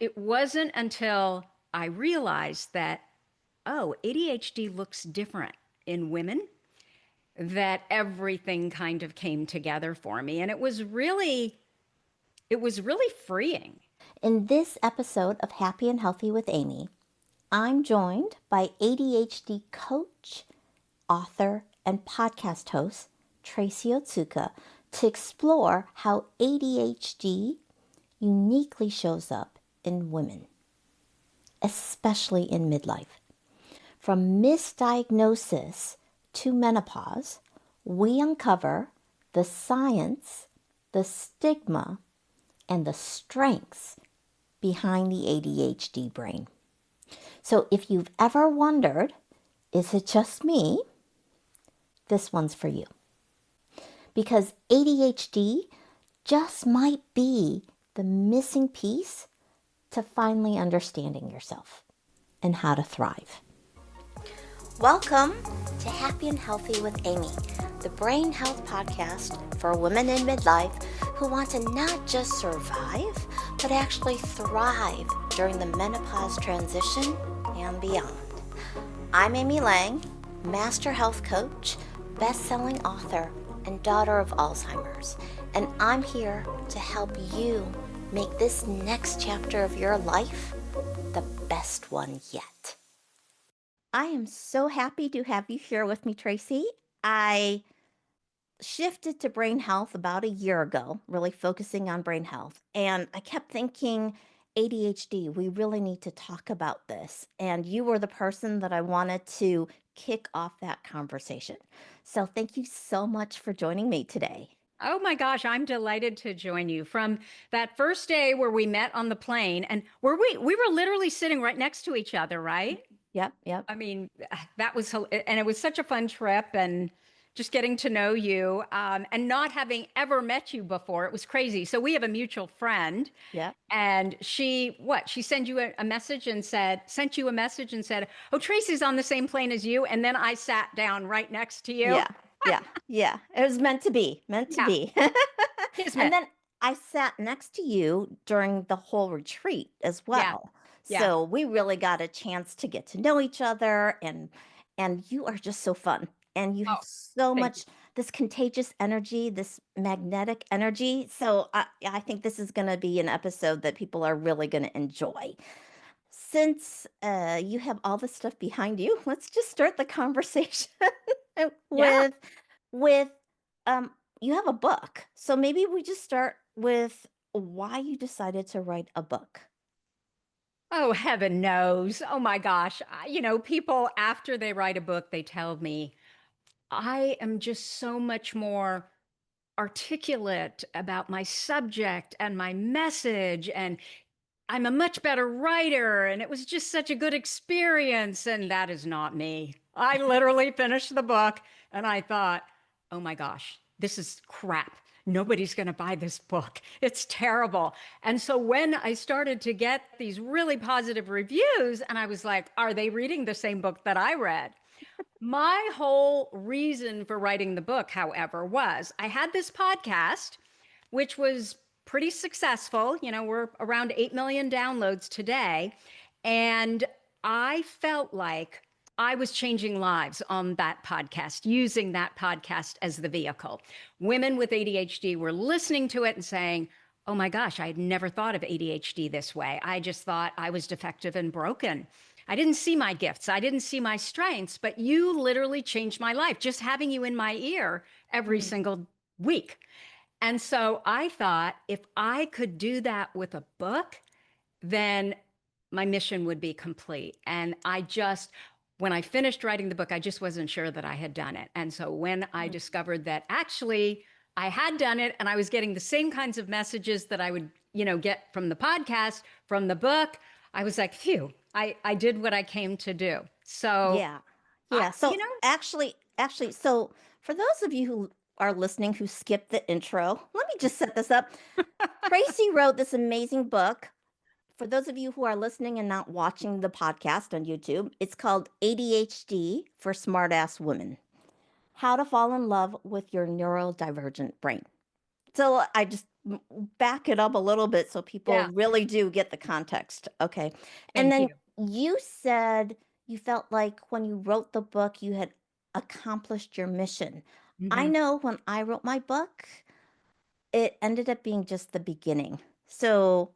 it wasn't until I realized that, oh, ADHD looks different in women that everything kind of came together for me. And it was really freeing. In this episode of Happy and Healthy with Amy, I'm joined by ADHD coach, author, and podcast host Tracy Otsuka to explore how ADHD uniquely shows up in women, especially in midlife. From misdiagnosis to menopause, we uncover the science, the stigma, and the strengths behind the ADHD brain. So if you've ever wondered, is it just me? This one's for you. Because ADHD just might be the missing piece to finally understanding yourself and how to thrive. Welcome to Happy and Healthy with Amy, the brain health podcast for women in midlife who want to not just survive, but actually thrive during the menopause transition and beyond. I'm Amy Lang, master health coach, best-selling author, and daughter of Alzheimer's, and I'm here to help you make this next chapter of your life the best one yet. I am so happy to have you here with me, Tracy. I shifted to brain health about a year ago, really focusing on brain health. And I kept thinking, ADHD, we really need to talk about this. And you were the person that I wanted to kick off that conversation. So thank you so much for joining me today. Oh my gosh, I'm delighted to join you. From that first day where we met on the plane, and were we were literally sitting right next to each other, right? Yep. I mean, that was, and it was such a fun trip, and just getting to know you, and not having ever met you before. It was crazy. So we have a mutual friend, Yep. and she sent you a message and sent you a message and said, "Oh, Tracy's on the same plane as you." And then I sat down right next to you. Yeah. It was meant to be, meant to Yeah, be. And kismet. then I sat next to you during the whole retreat as Yeah, well. yeah. So we really got a chance to get to know each other, and you are just so fun. And you have Oh, so thank you. much this contagious energy, this magnetic energy. So I think this is going to be an episode that people are really going to enjoy. Since you have all this stuff behind you, let's just start the conversation Yeah. with with um you have a book. So maybe we just start with why you decided to write a book. Oh, heaven knows. Oh my gosh. People after they write a book, they tell me, I am just so much more articulate about my subject and my message, and I'm a much better writer, and it was just such a good experience. And that is not me. I literally finished the book and I thought, oh my gosh, this is crap. Nobody's going to buy this book. It's terrible. And so when I started to get these really positive reviews, and I was like, are they reading the same book that I read? My whole reason for writing the book, however, was I had this podcast, which was pretty successful. We're around 8 million downloads today. And I felt like I was changing lives on that podcast, using that podcast as the vehicle. Women with ADHD were listening to it and saying, oh my gosh, I had never thought of ADHD this way. I just thought I was defective and broken. I didn't see my gifts. I didn't see my strengths, but you literally changed my life just having you in my ear every Mm. single week. And so I thought if I could do that with a book, then my mission would be complete. And when I finished writing the book, I just wasn't sure that I had done it. And so when I Mm. discovered that actually I had done it and I was getting the same kinds of messages that I would, get from the podcast, from the book, I was like, phew, I did what I came to do. So Yeah. I, Yeah. So actually, so for those of you who are listening who skipped the intro, let me just set this up. Tracy wrote this amazing book. For those of you who are listening and not watching the podcast on YouTube, it's called ADHD for Smartass Women: How to Fall in Love with Your Neurodivergent Brain. So I just back it up a little bit so people Yeah. really do get the context. Okay. And Thank then you. you said you felt like when you wrote the book, you had accomplished your mission. I Mhm. know when I wrote my book, it ended up being just the beginning. So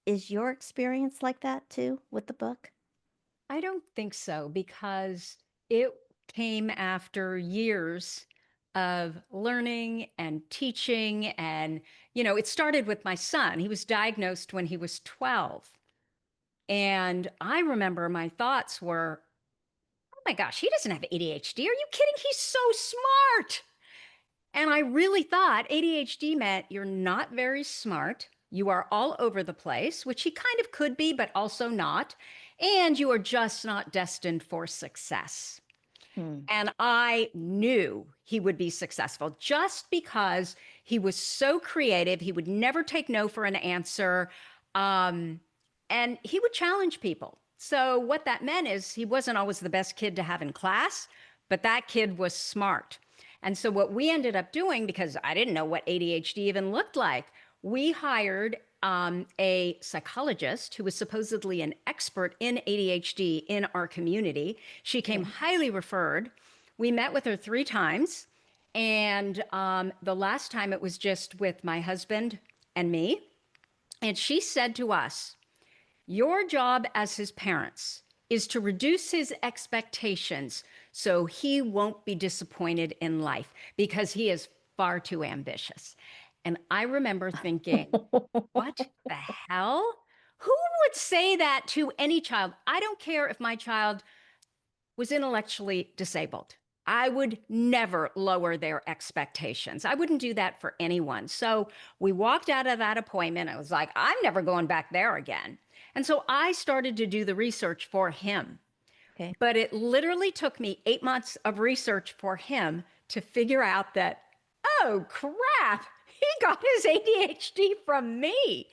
is your experience like that too with the book? I don't think so because it came after years of learning and teaching. And, it started with my son. He was diagnosed when he was 12. And I remember my thoughts were, oh my gosh, he doesn't have ADHD. Are you kidding? He's so smart. And I really thought ADHD meant you're not very smart. You are all over the place, which he kind of could be, but also not. And you are just not destined for success. Hmm. And I knew he would be successful just because he was so creative. He would never take no for an answer. Um, and he would challenge people. So, what that meant is he wasn't always the best kid to have in class, but that kid was smart. And so, what we ended up doing, because I didn't know what ADHD even looked like, we hired a psychologist who was supposedly an expert in ADHD in our community. She came Okay. highly referred. We met with her 3 times. And the last time it was just with my husband and me. And she said to us, your job as his parents is to reduce his expectations so he won't be disappointed in life because he is far too ambitious. And I remember thinking, what the hell? Who would say that to any child? I don't care if my child was intellectually disabled. I would never lower their expectations. I wouldn't do that for anyone. So we walked out of that appointment. I was like, I'm never going back there again. And so I started to do the research for him. Okay. But it literally took me 8 months of research for him to figure out that, oh crap, he got his ADHD from me.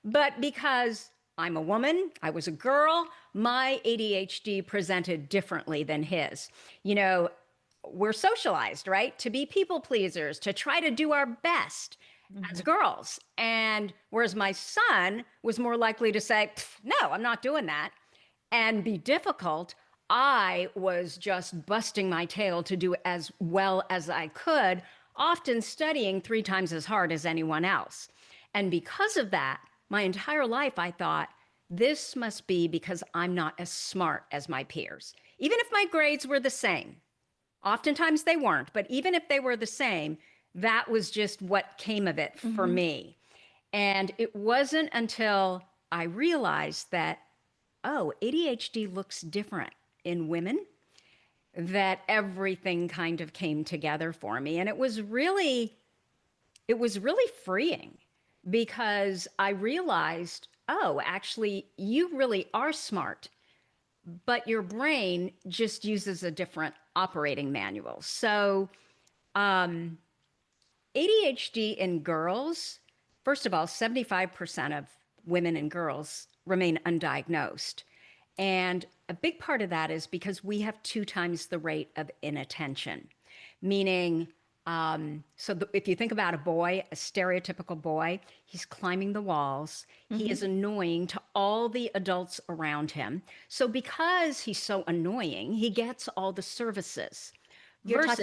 But because I'm a woman, I was a girl, my ADHD presented differently than his. You know, we're socialized, right? To be people pleasers, to try to do our best as Mhm. girls. And whereas my son was more likely to say, no, I'm not doing that, and be difficult, I was just busting my tail to do as well as I could, often studying 3 times as hard as anyone else. And because of that, my entire life, I thought, this must be because I'm not as smart as my peers. Even if my grades were the same, oftentimes they weren't, but even if they were the same, that was just what came of it for Mhm. me. And it wasn't until I realized that, oh, ADHD looks different in women, that everything kind of came together for me. And it was really freeing because I realized, oh, actually, you really are smart, but your brain just uses a different operating manual. So, um, ADHD in girls, first of all, 75% of women and girls remain undiagnosed. And a big part of that is because we have 2 times the rate of inattention, meaning, if you think about a boy, a stereotypical boy, he's climbing the walls. He Mhm. is annoying to all the adults around him. So, because he's so annoying, he gets all the services versus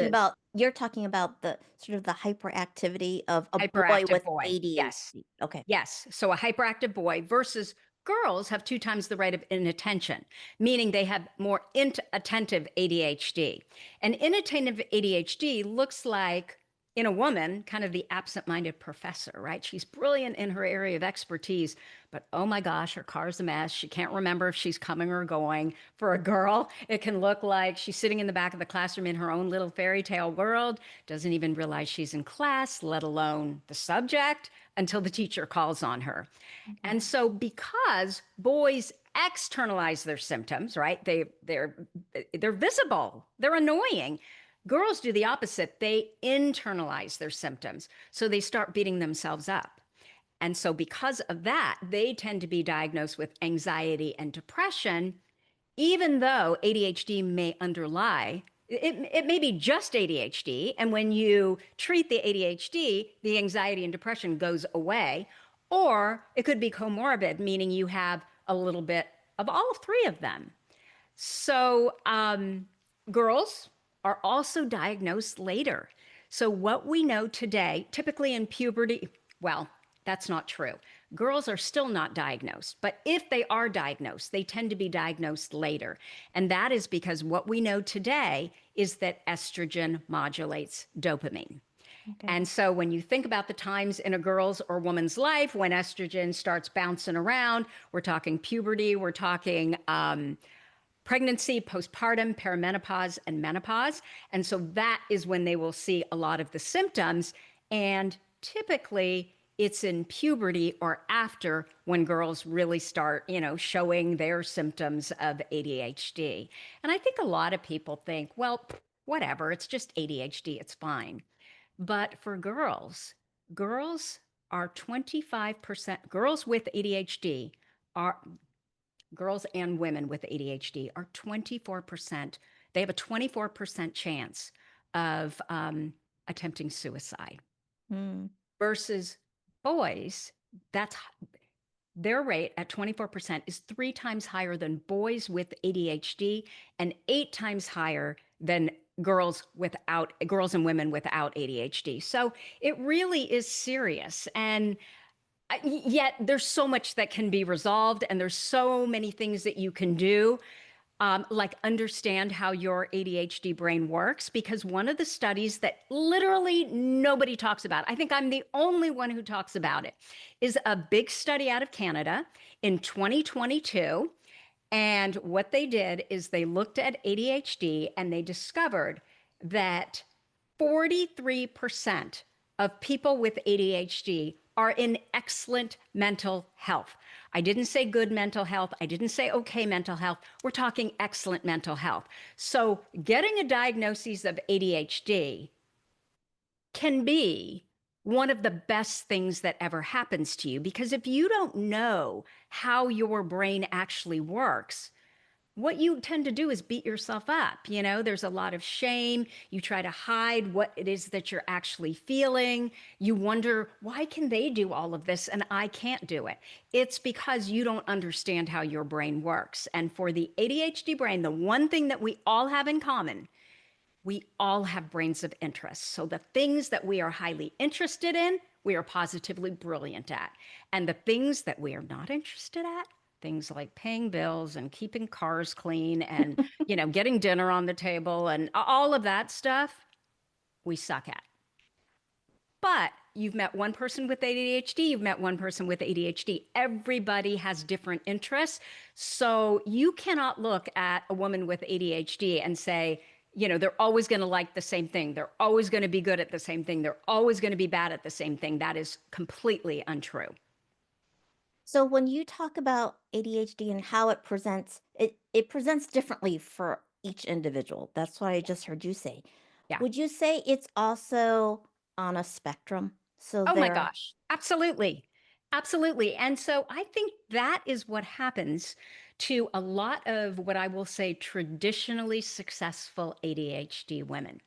You're talking about the sort of the hyperactivity of a boy hyperactive with boy. Yes. ADHD. Okay. Yes. So a hyperactive boy versus girls have 2 times the rate of inattention, meaning they have more attentive ADHD. And inattentive ADHD looks like, in a woman, kind of the absent minded professor, right? She's brilliant in her area of expertise, but oh my gosh, her car's a mess. She can't remember if she's coming or going. For a girl, it can look like she's sitting in the back of the classroom in her own little fairy tale world, doesn't even realize she's in class, let alone the subject, until the teacher calls on her. Mhm. And so, because boys externalize their symptoms, right? They're visible, they're annoying. Girls do the opposite. They internalize their symptoms. So they start beating themselves up. And so, because of that, they tend to be diagnosed with anxiety and depression, even though ADHD may underlie. It may be just ADHD. And when you treat the ADHD, the anxiety and depression goes away. Or it could be comorbid, meaning you have a little bit of all three of them. So, girls are also diagnosed later. So, what we know today, typically in puberty, well, that's not true. Girls are still not diagnosed, but if they are diagnosed, they tend to be diagnosed later. And that is because what we know today is that estrogen modulates dopamine. Okay. And so when you think about the times in a girl's or woman's life when estrogen starts bouncing around, we're talking puberty, we're talking pregnancy, postpartum, perimenopause, and menopause. And so that is when they will see a lot of the symptoms. And typically, it's in puberty or after when girls really start, showing their symptoms of ADHD. And I think a lot of people think, well, whatever, it's just ADHD, it's fine. But for girls, girls are 25%, girls with ADHD are girls and women with ADHD are 24%. They have a 24% chance of attempting suicide Hmm. versus boys. That's their rate at 24% is 3 times higher than boys with ADHD and 8 times higher than girls and women without ADHD. So it really is serious. And yet there's so much that can be resolved, and there's so many things that you can do, like understand how your ADHD brain works. Because one of the studies that literally nobody talks about, I think I'm the only one who talks about it, is a big study out of Canada in 2022. And what they did is they looked at ADHD and they discovered that 43% of people with ADHD are in excellent mental health. I didn't say good mental health. I didn't say okay mental health. We're talking excellent mental health. So, getting a diagnosis of ADHD can be one of the best things that ever happens to you, because if you don't know how your brain actually works, what you tend to do is beat yourself up. There's a lot of shame. You try to hide what it is that you're actually feeling. You wonder, why can they do all of this and I can't do it? It's because you don't understand how your brain works. And for the ADHD brain, the one thing that we all have in common, we all have brains of interest. So the things that we are highly interested in, we are positively brilliant at. And the things that we are not interested at, things like paying bills and keeping cars clean and, getting dinner on the table and all of that stuff, we suck at. But you've met one person with ADHD, you've met one person with ADHD. Everybody has different interests. So you cannot look at a woman with ADHD and say, they're always going to like the same thing. They're always going to be good at the same thing. They're always going to be bad at the same thing. That is completely untrue. So when you talk about ADHD and how it presents differently for each individual. That's what I just heard you say. Yeah. Would you say it's also on a spectrum? So Oh my there, gosh. Absolutely. Absolutely. And so I think that is what happens to a lot of what I will say traditionally successful ADHD women.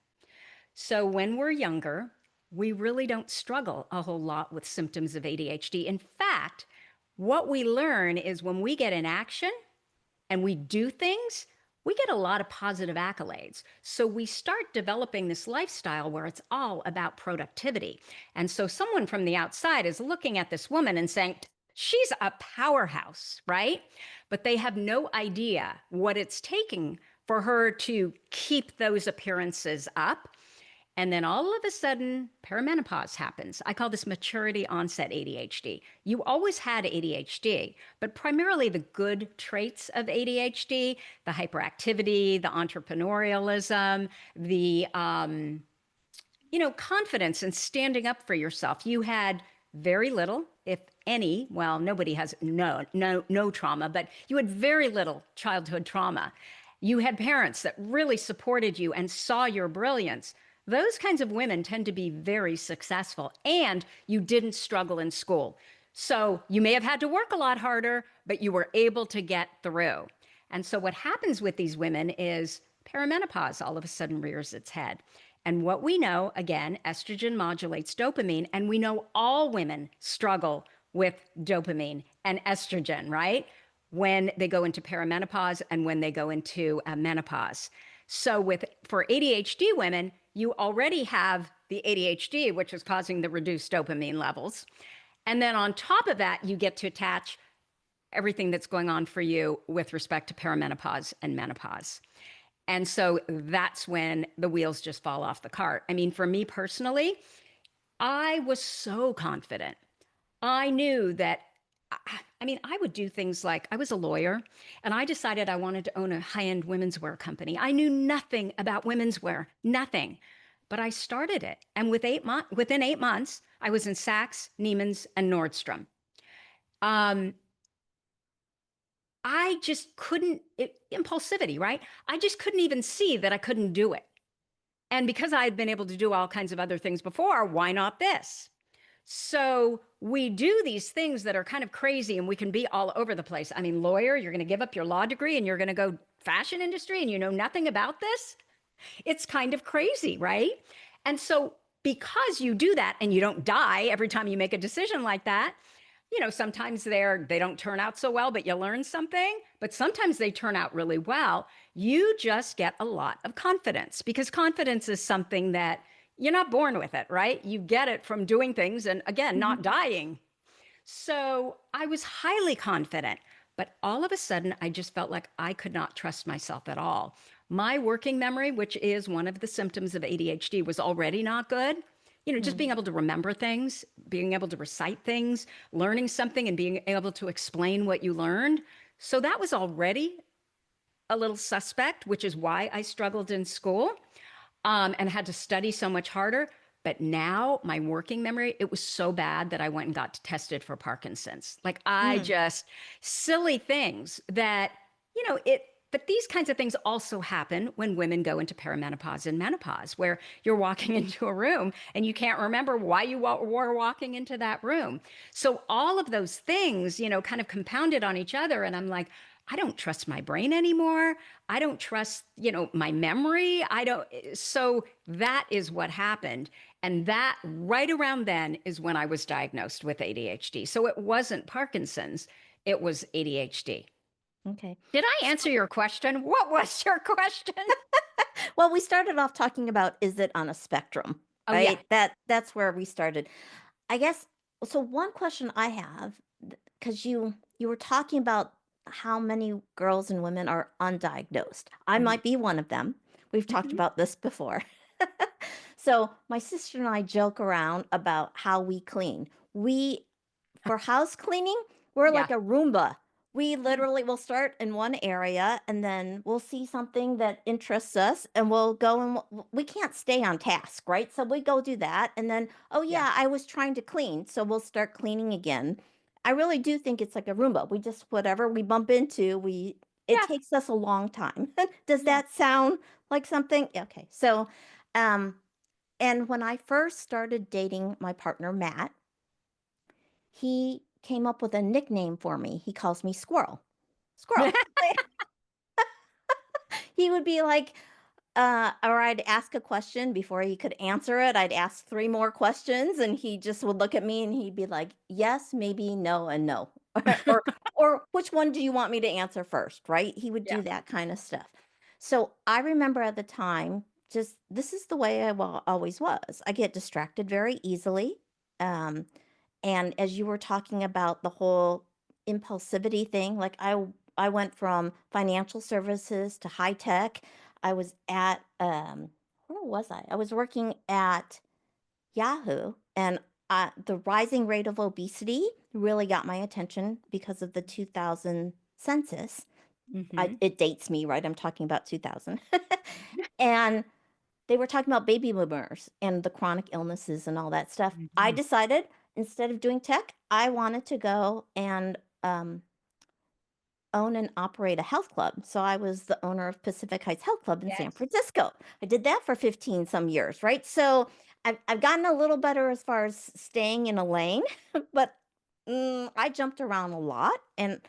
So when we're younger, we really don't struggle a whole lot with symptoms of ADHD. In fact, what we learn is when we get in action and we do things, we get a lot of positive accolades. So we start developing this lifestyle where it's all about productivity. And so someone from the outside is looking at this woman and saying, she's a powerhouse, right? But they have no idea what it's taking for her to keep those appearances up. And then all of a sudden, perimenopause happens. I call this maturity onset ADHD. You always had ADHD, but primarily the good traits of ADHD, the hyperactivity, the entrepreneurialism, the confidence and standing up for yourself. You had very little, if any, well, nobody has no trauma, but you had very little childhood trauma. You had parents that really supported you and saw your brilliance. Those kinds of women tend to be very successful, and you didn't struggle in school. So you may have had to work a lot harder, but you were able to get through. And so what happens with these women is perimenopause all of a sudden rears its head. And what we know, again, estrogen modulates dopamine, and we know all women struggle with dopamine and estrogen, right? When they go into perimenopause and when they go into menopause. So with for ADHD women, you already have the ADHD, which is causing the reduced dopamine levels. And then on top of that, you get to attach everything that's going on for you with respect to perimenopause and menopause. And so that's when the wheels just fall off the cart. I mean, for me personally, I was so confident. I knew that, I mean, I would do things like I was a lawyer and I decided I wanted to own a high end women's wear company. I knew nothing about women's wear, nothing. But I started it. And within 8 months, I was in Saks, Neiman's, and Nordstrom. Um, I just couldn't, impulsivity, right? I just couldn't even see that I couldn't do it. And because I had been able to do all kinds of other things before, why not this? So we do these things that are kind of crazy and we can be all over the place. I mean, lawyer, you're going to give up your law degree and you're going to go fashion industry and you know nothing about this. It's kind of crazy, right? And so because you do that and you don't die every time you make a decision like that, sometimes they don't turn out so well, but you learn something, but sometimes they turn out really well. You just get a lot of confidence because confidence is something that you're not born with it, right? You get it from doing things and again, not Mhm. dying. So I was highly confident, but all of a sudden I just felt like I could not trust myself at all. My working memory, which is one of the symptoms of ADHD, was already not good. Just being Mhm. able to remember things, being able to recite things, learning something and being able to explain what you learned. So that was already a little suspect, which is why I struggled in school and had to study so much harder. But now my working memory, it was so bad that I went and got tested for Parkinson's. Like I Mm. just silly things that, it but these kinds of things also happen when women go into perimenopause and menopause, where you're walking into a room and you can't remember why you were walking into that room. So all of those things, kind of compounded on each other. And I'm like, I don't trust my brain anymore. I don't trust, my memory. I don't. So that is what happened. And that right around then is when I was diagnosed with ADHD. So it wasn't Parkinson's, it was ADHD. Okay. Did I answer your question? What was your question? Well, we started off talking about is it on a spectrum, Oh, yeah. right? That's where we started. I guess so one question I have, because you were talking about how many girls and women are undiagnosed. I Mhm. might be one of them. We've talked Mhm. about this before. So my sister and I joke around about how we clean. We For house cleaning, we're Yeah. like a Roomba. We Yeah. literally will start in one area and then we'll see something that interests us and we'll go and we can't stay on task, right? So we go do that and then, oh Yeah. yeah, I was trying to clean. So we'll start cleaning again. I really do think it's like a Roomba. We just, whatever we bump into, it Yeah. takes us a long time. Does Yeah. that sound like something? Okay. So, um, and when I first started dating my partner, Matt, he came up with a nickname for me. He calls me Squirrel. Squirrel. He would be like, or I'd ask a question before he could answer it. I'd ask three more questions, and he just would look at me and he'd be like, "Yes, maybe, no, and no," or "Which one do you want me to answer first?" Right? He would Yeah. do that kind of stuff. So I remember at the time, just this is the way I always was. I get distracted very easily. Um, And as you were talking about the whole impulsivity thing, like I went from financial services to high tech. I was at where was I? I was working at Yahoo, and the rising rate of obesity really got my attention because of the 2000 census. Hmm. It dates me, right? I'm talking about 2000. And they were talking about baby boomers and the chronic illnesses and all that stuff. I Hmm. decided instead of doing tech, I wanted to go and own and operate a health club. So I was the owner of Pacific Heights Health Club in San Yes. Francisco. I did that for 15 some years, right? So I've gotten a little better as far as staying in a lane, but I jumped around a lot and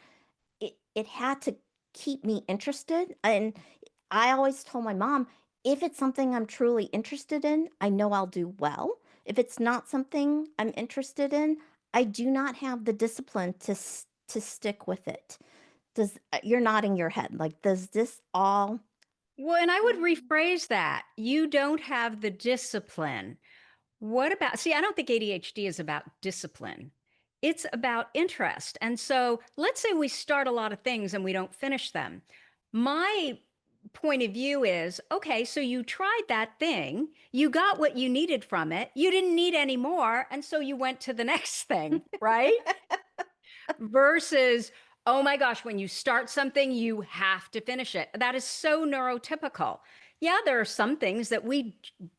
it had to keep me interested. And I always told my mom, if it's something I'm truly interested in, I know I'll do well. If it's not something I'm interested in, I do not have the discipline to stick with it. Does You're nodding your head. Like, does this all? Well, and I would rephrase that. You don't have the discipline. What about, see, I don't think ADHD is about discipline. It's about interest. And so let's say we start a lot of things and we don't finish them. My point of view is okay, so you tried that thing, you got what you needed from it, you didn't need any more. And so you went to the next thing, right? Versus, oh my gosh, when you start something, you have to finish it. That is so neurotypical. Yeah, there are some things that we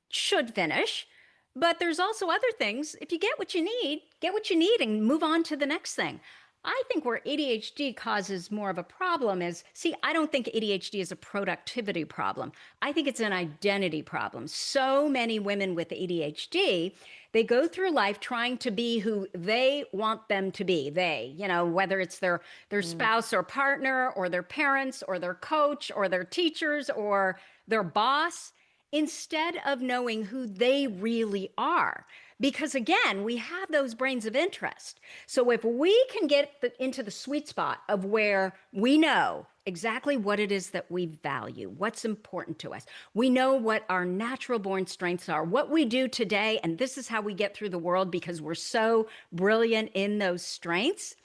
should finish, but there's also other things. If you get what you need and move on to the next thing. I think where ADHD causes more of a problem is, see, I don't think ADHD is a productivity problem. I think it's an identity problem. So many women with ADHD, they go through life trying to be who they want them to be. They, whether it's their Mm, spouse or partner or their parents or their coach or their teachers or their boss, instead of knowing who they really are. Because again, we have those brains of interest. So if we can get into the sweet spot of where we know exactly what it is that we value, what's important to us, we know what our natural born strengths are, what we do today, and this is how we get through the world because we're so brilliant in those strengths.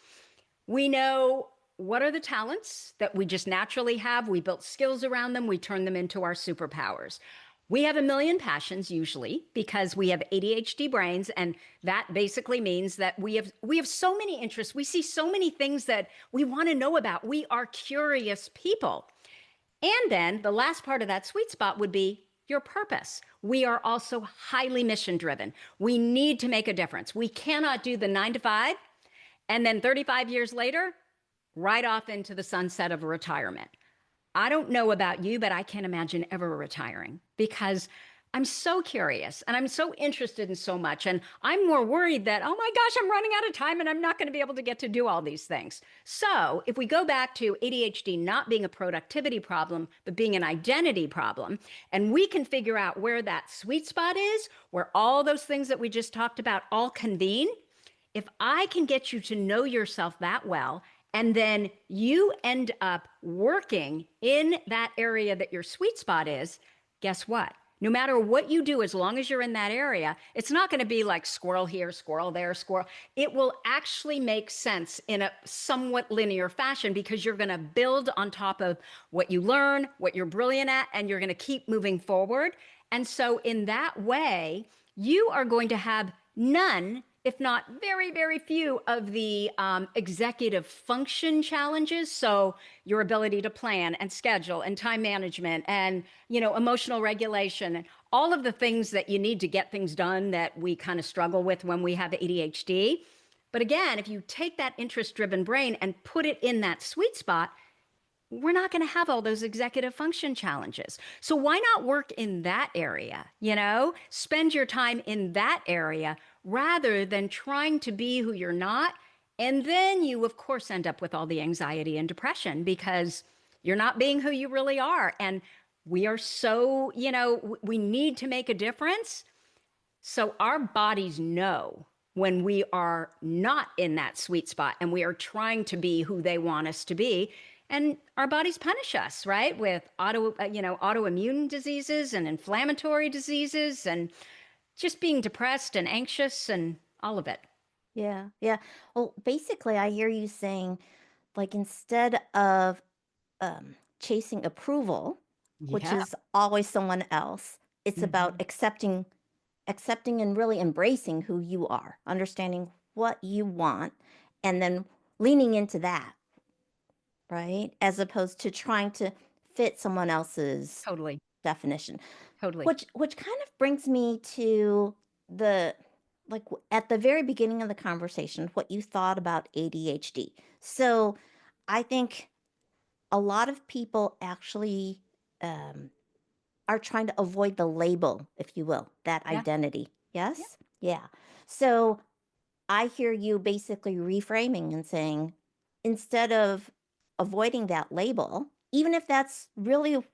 We know what are the talents that we just naturally have. We built skills around them. We turn them into our superpowers. We have a million passions usually because we have ADHD brains, and that basically means that we have so many interests. We see so many things that we want to know about. We are curious people. And then the last part of that sweet spot would be your purpose. We are also highly mission driven. We need to make a difference. We cannot do the 9 to 5 and then 35 years later, right off into the sunset of retirement. I don't know about you, but I can't imagine ever retiring because I'm so curious and I'm so interested in so much. And I'm more worried that, oh my gosh, I'm running out of time and I'm not going to be able to get to do all these things. So if we go back to ADHD not being a productivity problem, but being an identity problem, and we can figure out where that sweet spot is, where all those things that we just talked about all convene, if I can get you to know yourself that well, and then you end up working in that area that your sweet spot is, guess what? No matter what you do, as long as you're in that area, it's not going to be like squirrel here, squirrel there, squirrel. It will actually make sense in a somewhat linear fashion because you're going to build on top of what you learn, what you're brilliant at, and you're going to keep moving forward. And so, in that way, you are going to have none, if not very, very few, of the executive function challenges. So your ability to plan and schedule and time management and emotional regulation and all of the things that you need to get things done that we kind of struggle with when we have ADHD. But again, if you take that interest driven brain and put it in that sweet spot, we're not going to have all those executive function challenges. So why not work in that area? Spend your time in that area rather than trying to be who you're not. And then you, of course, end up with all the anxiety and depression because you're not being who you really are. And we are so, we need to make a difference. So our bodies know when we are not in that sweet spot and we are trying to be who they want us to be. And our bodies punish us, right? With autoimmune diseases and inflammatory diseases and just being depressed and anxious and all of it. yeah, yeah. Well, basically, I hear you saying, like, instead of chasing approval, which Yeah. is always someone else, it's about Mhm. accepting and really embracing who you are, understanding what you want, and then leaning into that, right? As opposed to trying to fit someone else's Totally. definition. Totally. Which kind of brings me to the at the very beginning of the conversation, what you thought about ADHD. So I think a lot of people actually um, are trying to avoid the label, if you will, that Yeah. identity. Yeah. Yes? Yeah. So I hear you basically reframing and saying, instead of avoiding that label, even if that's really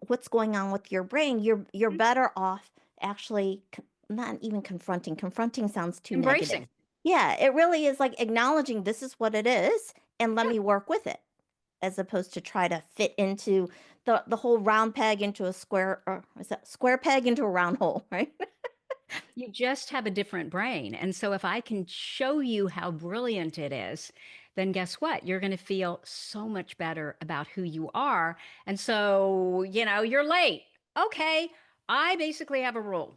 what's going on with your brain, you're better off actually not even confronting. Confronting sounds too negative. Embracing. Yeah, it really is like acknowledging this is what it is and let Yeah. me work with it, as opposed to try to fit into the whole round peg into a square, or is that square peg into a round hole, right? You just have a different brain. And so if I can show you how brilliant it is, then guess what? You're going to feel so much better about who you are. And so, you're late. Okay. I basically have a rule.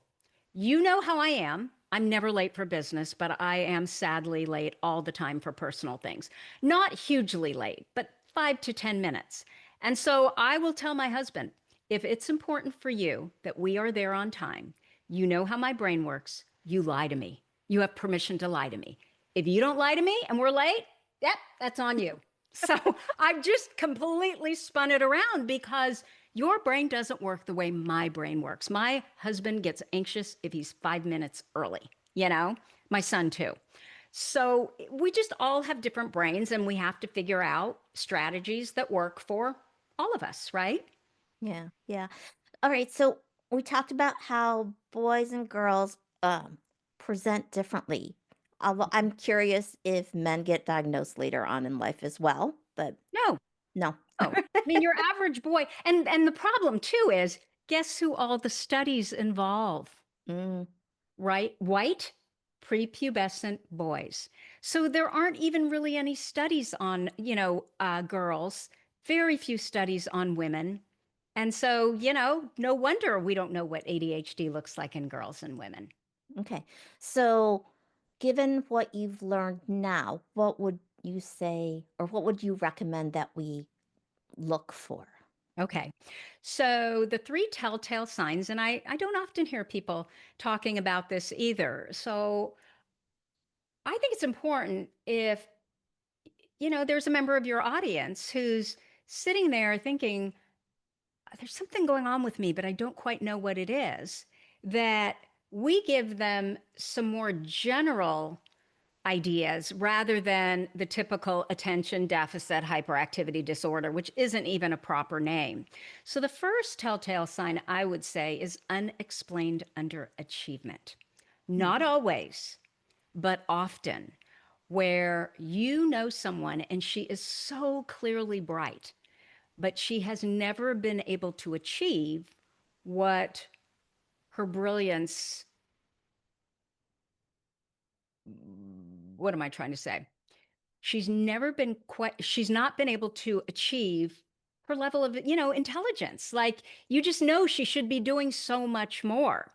You know how I am. I'm never late for business, but I am sadly late all the time for personal things. Not hugely late, but 5 to 10 minutes. And so I will tell my husband, if it's important for you that we are there on time, you know how my brain works. You lie to me. You have permission to lie to me. If you don't lie to me and we're late, yep, that's on you. So I've just completely spun it around because your brain doesn't work the way my brain works. My husband gets anxious if he's 5 minutes early, my son too. So we just all have different brains and we have to figure out strategies that work for all of us, right? Yeah, yeah. All right, so we talked about how boys and girls present differently. I'm curious if men get diagnosed later on in life as well, but No, no. oh, I mean, your average boy, and the problem too is, guess who all the studies involve, Mm, right? White, prepubescent boys. So there aren't even really any studies on, girls, very few studies on women. And so, no wonder we don't know what ADHD looks like in girls and women. okay. So, given what you've learned now, what would you say, or what would you recommend that we look for? Okay. So the three telltale signs, and I don't often hear people talking about this either. So I think it's important if, there's a member of your audience who's sitting there thinking, there's something going on with me, but I don't quite know what it is, that we give them some more general ideas rather than the typical attention deficit hyperactivity disorder, which isn't even a proper name. So, the first telltale sign I would say is unexplained underachievement. Hmm. Not always, but often, where you know someone and she is so clearly bright, but she has never been able to achieve what her brilliance, what am I trying to say? She's not been able to achieve her level of, intelligence. Like you just know she should be doing so much more.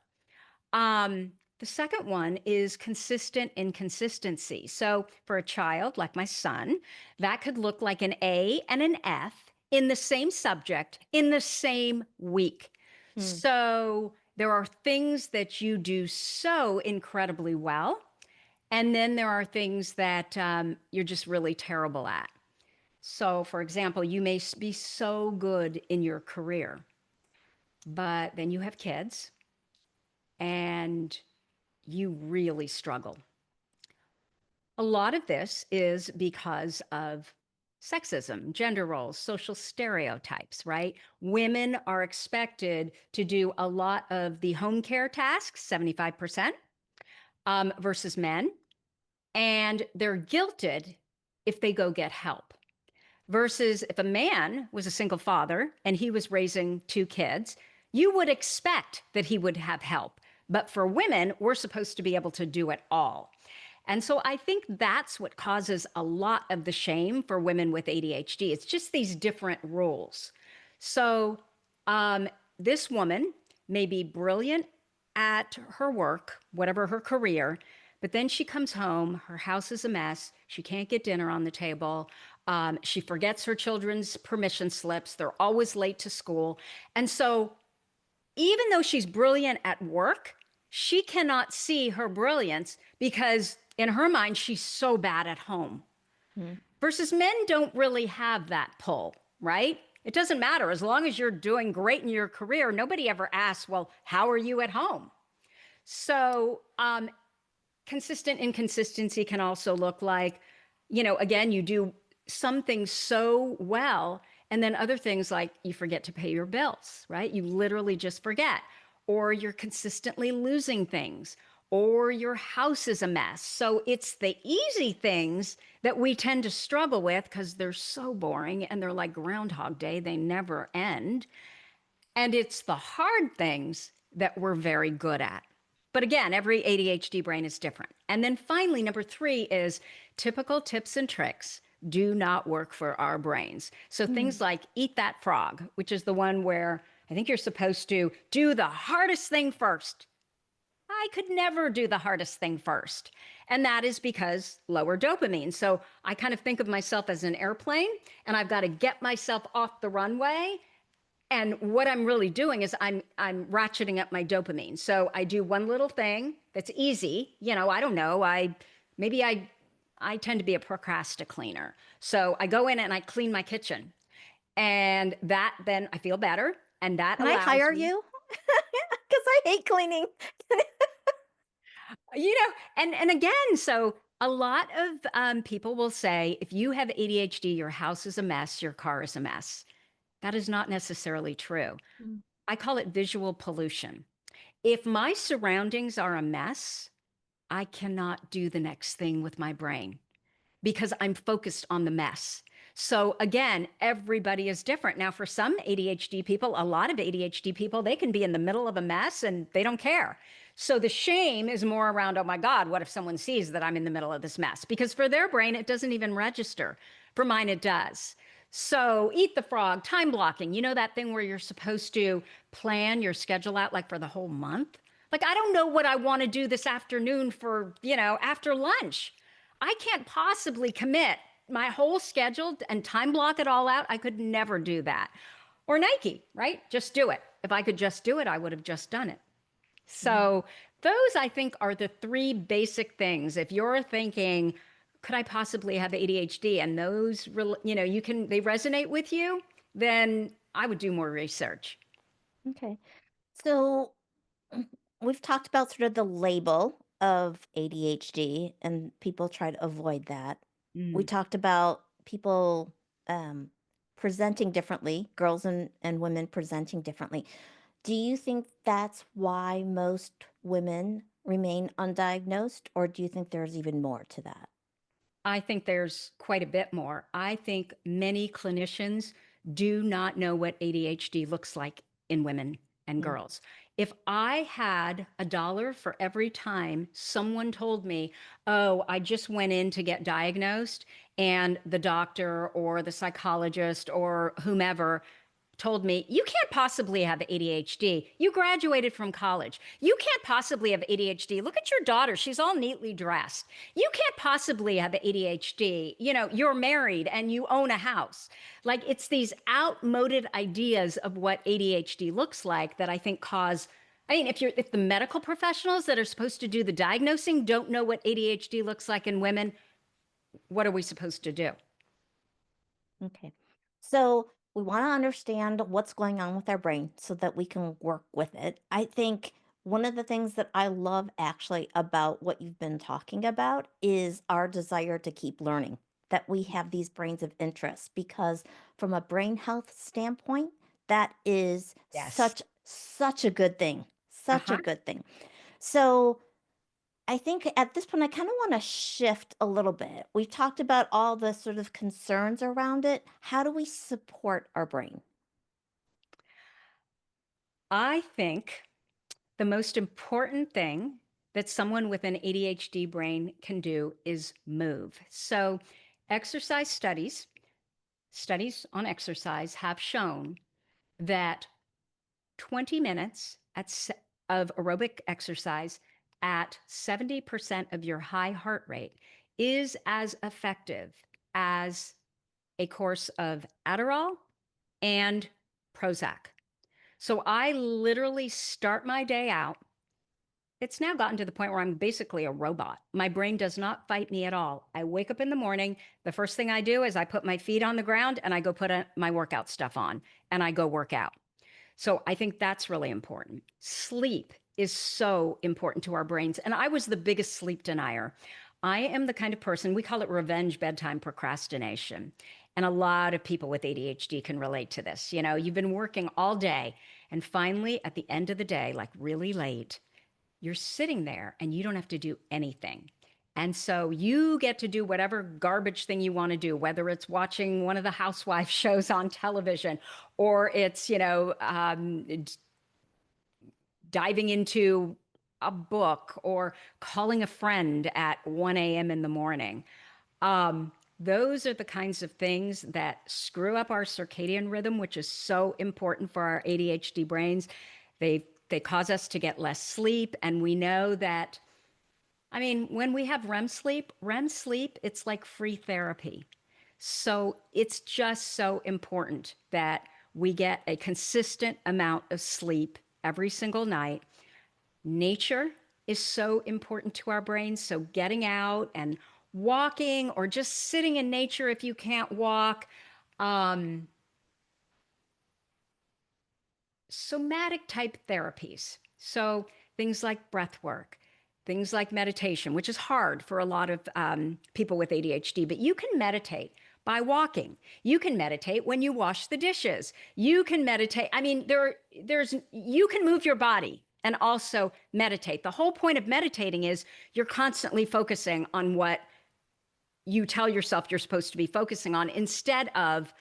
The second one is consistent inconsistency. So for a child like my son, that could look like an A and an F in the same subject in the same week. Hmm. So there are things that you do so incredibly well, and then there are things that you're just really terrible at. So, for example, you may be so good in your career, but then you have kids and you really struggle. A lot of this is because of sexism, gender roles, social stereotypes, right? Women are expected to do a lot of the home care tasks, 75%, versus men. And they're guilted if they go get help. Versus if a man was a single father and he was raising two kids, you would expect that he would have help. But for women, we're supposed to be able to do it all. And so I think that's what causes a lot of the shame for women with ADHD. It's just these different rules. So um, this woman may be brilliant at her work, whatever her career, but then she comes home, her house is a mess. She can't get dinner on the table. She forgets her children's permission slips. They're always late to school. And so even though she's brilliant at work, she cannot see her brilliance because in her mind, she's so bad at home. Hmm. Versus men don't really have that pull, right? It doesn't matter. As long as you're doing great in your career, nobody ever asks, well, how are you at home? So, consistent inconsistency can also look like, again, you do something so well And then other things like you forget to pay your bills, right? You literally just forget, or you're consistently losing things, or your house is a mess. So it's the easy things that we tend to struggle with because they're so boring and they're like Groundhog Day, they never end. And it's the hard things that we're very good at. But again, every ADHD brain is different. And then finally, number three is typical tips and tricks do not work for our brains. So things Mm. like eat that frog, which is the one where I think you're supposed to do the hardest thing first. I could never do the hardest thing first. And that is because lower dopamine. So I kind of think of myself as an airplane and I've got to get myself off the runway, and what I'm really doing is I'm ratcheting up my dopamine. So I do one little thing that's easy. I don't know. Maybe I tend to be a procrastinator. So I go in and I clean my kitchen. And that then I feel better. And that Can I allows hire me, you? Because I hate cleaning. you know, and again, so a lot of people will say if you have ADHD, your house is a mess, your car is a mess. That is not necessarily true. Mm. I call it visual pollution. If my surroundings are a mess, I cannot do the next thing with my brain because I'm focused on the mess. So again, everybody is different. Now, for some ADHD people, a lot of ADHD people, they can be in the middle of a mess and they don't care. So the shame is more around, oh my God, what if someone sees that I'm in the middle of this mess? Because for their brain, it doesn't even register. For mine, it does. So eat the frog, time blocking, that thing where you're supposed to plan your schedule out like for the whole month? Like, I don't know what I want to do this afternoon for, after lunch. I can't possibly commit my whole schedule and time block it all out. I could never do that. Or Nike, right? Just do it. If I could just do it, I would have just done it. Mm. So, those I think are the three basic things. If you're thinking, could I possibly have ADHD? And those, they resonate with you, then I would do more research. Okay. So we've talked about sort of the label of ADHD, and people try to avoid that. We Mm. talked about people um, presenting differently, girls and women presenting differently. Do you think that's why most women remain undiagnosed, or do you think there's even more to that? I think there's quite a bit more. I think many clinicians do not know what ADHD looks like in women and Mm. girls. If I had $1 for every time someone told me, oh, I just went in to get diagnosed, and the doctor or the psychologist or whomever told me, you can't possibly have ADHD. You graduated from college. You can't possibly have ADHD. Look at your daughter. She's all neatly dressed. You can't possibly have ADHD. You're married and you own a house. Like, it's these outmoded ideas of what ADHD looks like that I think cause. I mean, if the medical professionals that are supposed to do the diagnosing don't know what ADHD looks like in women, what are we supposed to do? Okay. So we want to understand what's going on with our brain so that we can work with it. I think one of the things that I love actually about what you've been talking about is our desire to keep learning, that we have these brains of interest, because from a brain health standpoint, that is Yes. such a good thing. Such a Uh-huh. good thing. So I think at this point, I kind of want to shift a little bit. We've talked about all the sort of concerns around it. How do we support our brain? I think the most important thing that someone with an ADHD brain can do is move. So, exercise studies on exercise have shown that 20 minutes of aerobic exercise at 70% of your high heart rate is as effective as a course of Adderall and Prozac. So I literally start my day out. It's now gotten to the point where I'm basically a robot. My brain does not fight me at all. I wake up in the morning. The first thing I do is I put my feet on the ground and I go put my workout stuff on and I go work out. So I think that's really important. Sleep is so important to our brains. And I was the biggest sleep denier. I am the kind of person, we call it revenge bedtime procrastination. And a lot of people with ADHD can relate to this. You know, you've been working all day, and finally, at the end of the day, like really late, you're sitting there and you don't have to do anything. And so you get to do whatever garbage thing you want to do, whether it's watching one of the housewife shows on television or it's, diving into a book or calling a friend at 1 a.m. in the morning. Um, those are the kinds of things that screw up our circadian rhythm, which is so important for our ADHD brains. They cause us to get less sleep, and we know that. I mean, when we have REM sleep, it's like free therapy. So it's just so important that we get a consistent amount of sleep every single night. Nature is so important to our brains. So getting out and walking or just sitting in nature if you can't walk. Um, Somatic type therapies. So things like breath work, things like meditation, which is hard for a lot of people with ADHD, but you can meditate by walking. You can meditate when you wash the dishes. You can meditate. I mean, you can move your body and also meditate. The whole point of meditating is you're constantly focusing on what you tell yourself you're supposed to be focusing on instead of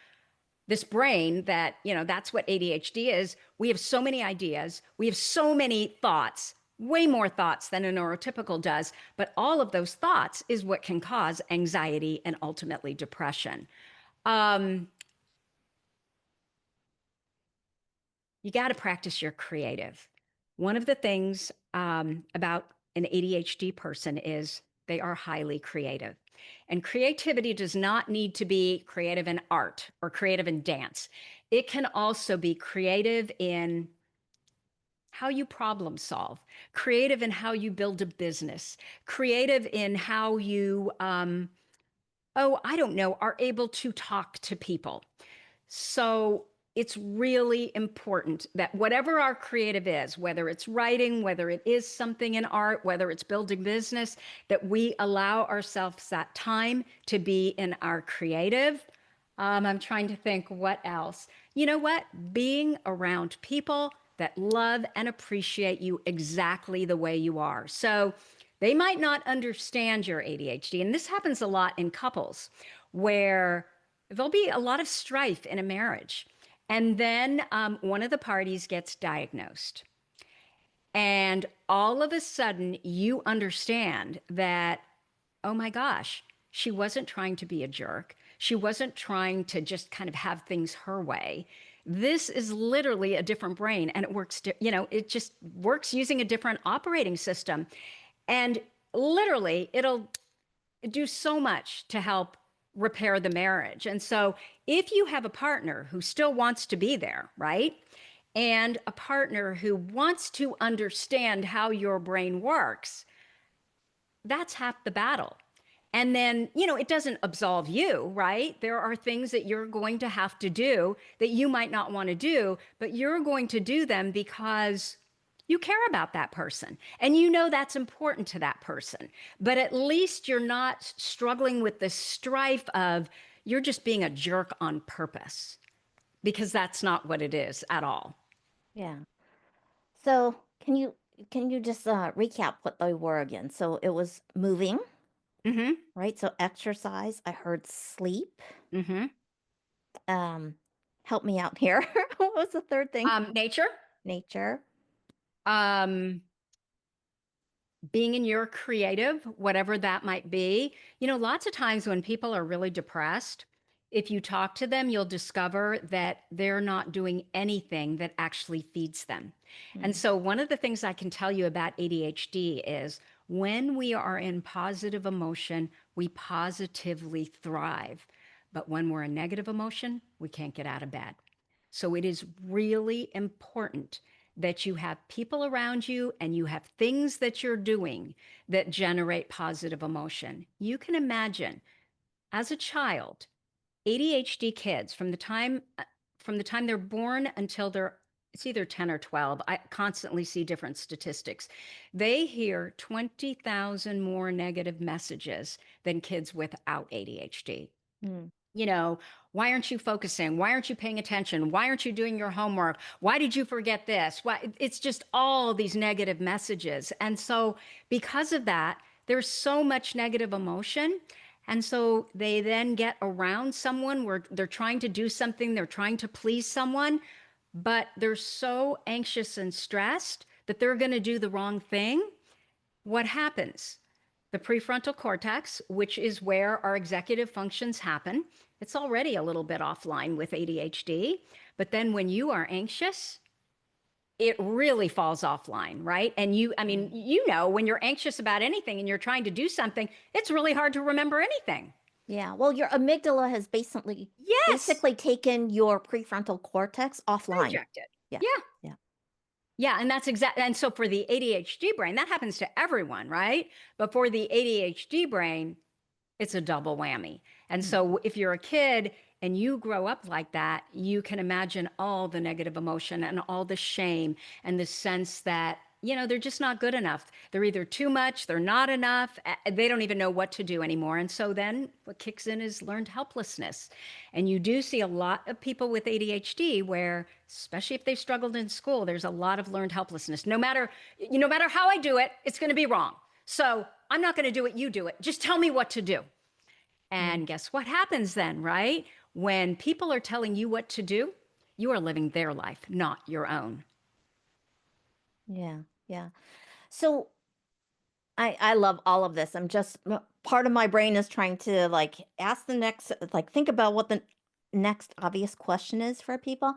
this brain that, that's what ADHD is. We have so many ideas, we have so many thoughts, way more thoughts than a neurotypical does. But all of those thoughts is what can cause anxiety and ultimately depression. Um, you got to practice your creative. One of the things about an ADHD person is they are highly creative. And creativity does not need to be creative in art or creative in dance. It can also be creative in how you problem solve, creative in how you build a business, creative in how you, I don't know, are able to talk to people. So it's really important that whatever our creative is, whether it's writing, whether it is something in art, whether it's building business, that we allow ourselves that time to be in our creative. I'm trying to think what else. You know what? Being around people that love and appreciate you exactly the way you are. So they might not understand your ADHD. And this happens a lot in couples where there'll be a lot of strife in a marriage. And then one of the parties gets diagnosed. And all of a sudden, you understand that, oh my gosh, she wasn't trying to be a jerk. She wasn't trying to just kind of have things her way. This is literally a different brain, and it works, it just works using a different operating system. And literally, it'll do so much to help repair the marriage. And so, if you have a partner who still wants to be there, right? And a partner who wants to understand how your brain works, that's half the battle. And then, it doesn't absolve you, right? There are things that you're going to have to do that you might not want to do, but you're going to do them because you care about that person and that's important to that person. But at least you're not struggling with the strife of you're just being a jerk on purpose because that's not what it is at all. Yeah. So can you just recap what they were again? So it was moving, Mm-hmm. right? So exercise. I heard sleep. Mm-hmm. Um, Help me out here. What was the third thing? Nature. Nature. Um, Being in your creative, whatever that might be. Lots of times when people are really depressed, if you talk to them, you'll discover that they're not doing anything that actually feeds them. And Mm, so, one of the things I can tell you about ADHD is when we are in positive emotion, we positively thrive. But when we're in negative emotion, we can't get out of bed. So it is really important that you have people around you and you have things that you're doing that generate positive emotion. You can imagine as a child, ADHD kids from the time they're born until they're it's either 10 or 12. I constantly see different statistics. They hear 20,000 more negative messages than kids without ADHD. mm. you know, why aren't you focusing? Why aren't you paying attention? Why aren't you doing your homework? Why did you forget this? Why? It's just all these negative messages. And so, because of that, there's so much negative emotion. And so they then get around someone where they're trying to do something, they're trying to please someone, but they're so anxious and stressed that they're going to do the wrong thing. What happens? The prefrontal cortex, which is where our executive functions happen, it's already a little bit offline with ADHD. But then when you are anxious, it really falls offline, right? And I mean, Mm. when you're anxious about anything and you're trying to do something, it's really hard to remember anything. Yeah, well, your amygdala has Yes, basically taken your prefrontal cortex offline. hijacked it. Yeah, Yeah. yeah. Yeah, and that's exactly. And so for the ADHD brain, that happens to everyone, right? But for the ADHD brain, it's a double whammy. And Mm. so if you're a kid and you grow up like that, you can imagine all the negative emotion and all the shame and the sense that, they're just not good enough. They're either too much, they're not enough. They don't even know what to do anymore. And so then what kicks in is learned helplessness. And you do see a lot of people with ADHD where, especially if they've struggled in school, there's a lot of learned helplessness. No matter how I do it, it's going to be wrong. So I'm not going to do it, you do it. Just tell me what to do. Yeah, And guess what happens then, right? When people are telling you what to do, you are living their life, not your own. yeah, yeah. So I love all of this. I'm just part of my brain is trying to like ask the next like think about what the next obvious question is for people.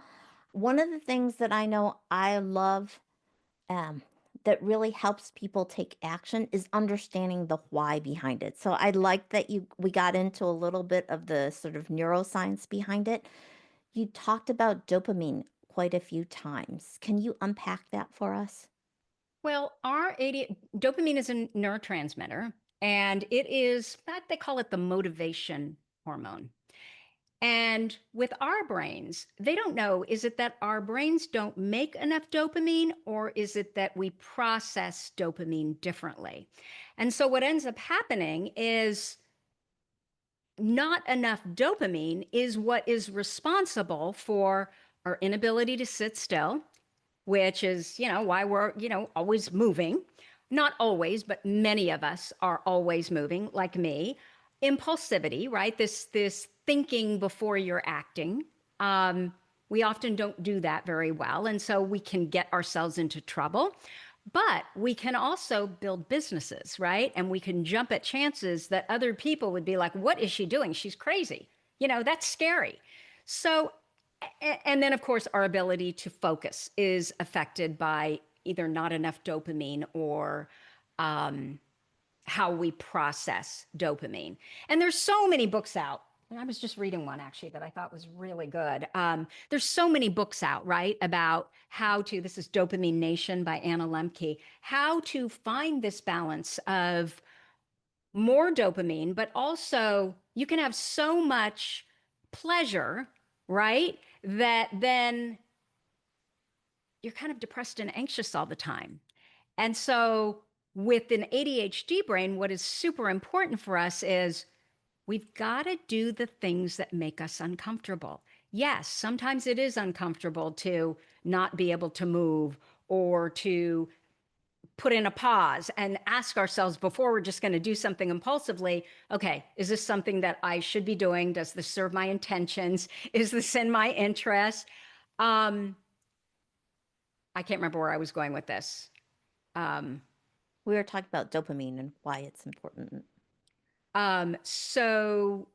One of the things that I know I love um that really helps people take action is understanding the why behind it. So I like that we got into a little bit of the sort of neuroscience behind it. You talked about dopamine quite a few times. Can you unpack that for us? Well, dopamine is a neurotransmitter, and it is, they call it the motivation hormone. And with our brains, they don't know, is it that our brains don't make enough dopamine, or is it that we process dopamine differently? And so what ends up happening is not enough dopamine is what is responsible for our inability to sit still, which is, why we're, always moving. Not always, but many of us are always moving, like me. Impulsivity, right? This thinking before you're acting. Um, we often don't do that very well, and so we can get ourselves into trouble. But we can also build businesses, right? And we can jump at chances that other people would be like, what is she doing? She's crazy. That's scary. So, and then, of course, our ability to focus is affected by either not enough dopamine or um, how we process dopamine. And there's so many books out. And I was just reading one actually that I thought was really good. There's so many books out, right, about this is Dopamine Nation by Anna Lemke, how to find this balance of more dopamine, but also you can have so much pleasure, right, that then you're kind of depressed and anxious all the time. And so, with an ADHD brain, what is super important for us is we've got to do the things that make us uncomfortable. Yes, sometimes it is uncomfortable to not be able to move or to put in a pause and ask ourselves before we're just going to do something impulsively. Okay, is this something that I should be doing? Does this serve my intentions? Is this in my interest? Um, I can't remember where I was going with this. Um, We were talking about dopamine and why it's important. so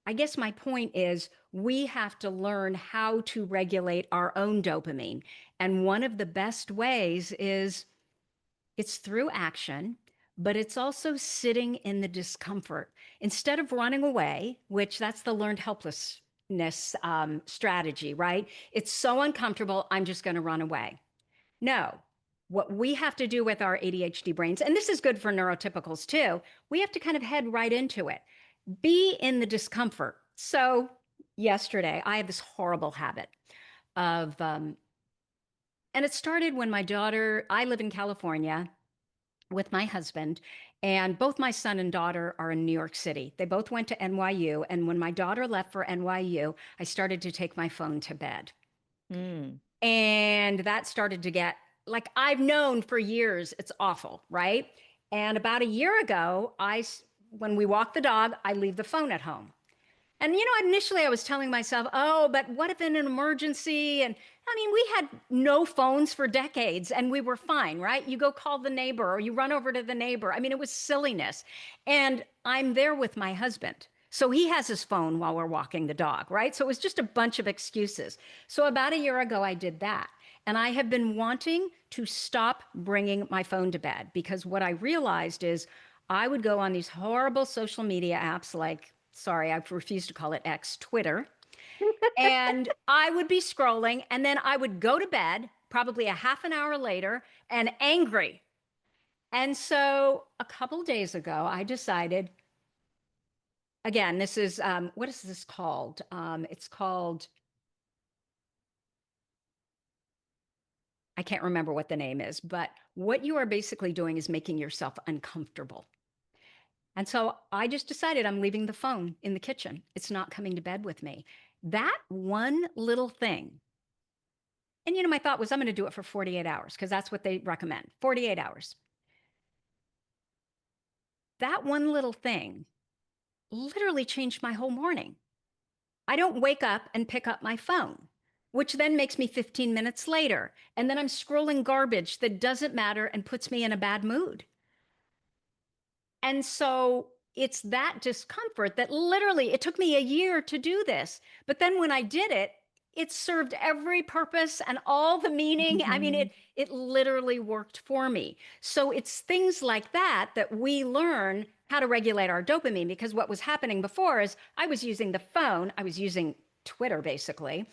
I guess my point is we have to learn how to regulate our own dopamine. And one of the best ways is it's through action, but it's also sitting in the discomfort. Instead of running away, which that's the learned helplessness strategy, right? It's so uncomfortable, I'm just going to run away. No, what we have to do with our ADHD brains, and this is good for neurotypicals too, we have to kind of head right into it. Be in the discomfort. So, yesterday, I have this horrible habit of, and it started when I live in California with my husband, And both my son and daughter are in New York City. They both went to NYU. And when my daughter left for NYU, I started to take my phone to bed. Mm. And that started to get like I've known for years it's awful, right? And about a year ago, when we walk the dog, I leave the phone at home. And initially I was telling myself, "Oh, but what if in an emergency?" And I mean, we had no phones for decades and we were fine, right? You go call the neighbor or you run over to the neighbor. I mean, it was silliness. And I'm there with my husband. So he has his phone while we're walking the dog, right? So it was just a bunch of excuses. So about a year ago, I did that. And I have been wanting to stop bringing my phone to bed because what I realized is I would go on these horrible social media apps like, sorry, I refuse to call it X, Twitter. And I would be scrolling and then I would go to bed probably a half an hour later and angry. And so a couple days ago, I decided, again, this is, what is this called? It's called, I can't remember what the name is, but what you are basically doing is making yourself uncomfortable. And so I just decided I'm leaving the phone in the kitchen. It's not coming to bed with me. That one little thing. And my thought was I'm going to do it for 48 hours because that's what they recommend 48 hours. That one little thing literally changed my whole morning. I don't wake up and pick up my phone, which then makes me 15 minutes later. And then I'm scrolling garbage that doesn't matter and puts me in a bad mood. And so it's that discomfort that literally it took me a year to do this. But then when I did it, it served every purpose and all the meaning. I mean, Mm-hmm. it literally worked for me. So it's things like that that we learn how to regulate our dopamine because what was happening before is I was using the phone, I was using Twitter basically,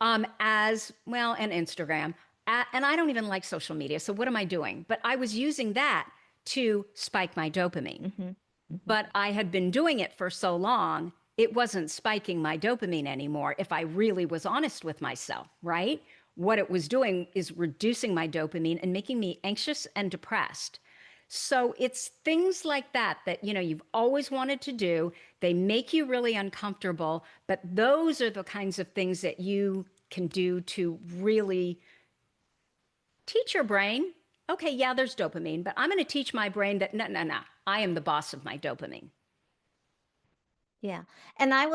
as well, and Instagram. And I don't even like social media. So what am I doing? But I was using that to spike my dopamine. Mm-hmm. Mm-hmm. But I had been doing it for so long, it wasn't spiking my dopamine anymore if I really was honest with myself, right? What it was doing is reducing my dopamine and making me anxious and depressed. So it's things like that that you've always wanted to do. They make you really uncomfortable, but those are the kinds of things that you can do to really teach your brain, okay, yeah, there's dopamine, but I'm going to teach my brain that no, no, no, I am the boss of my dopamine. Yeah. And I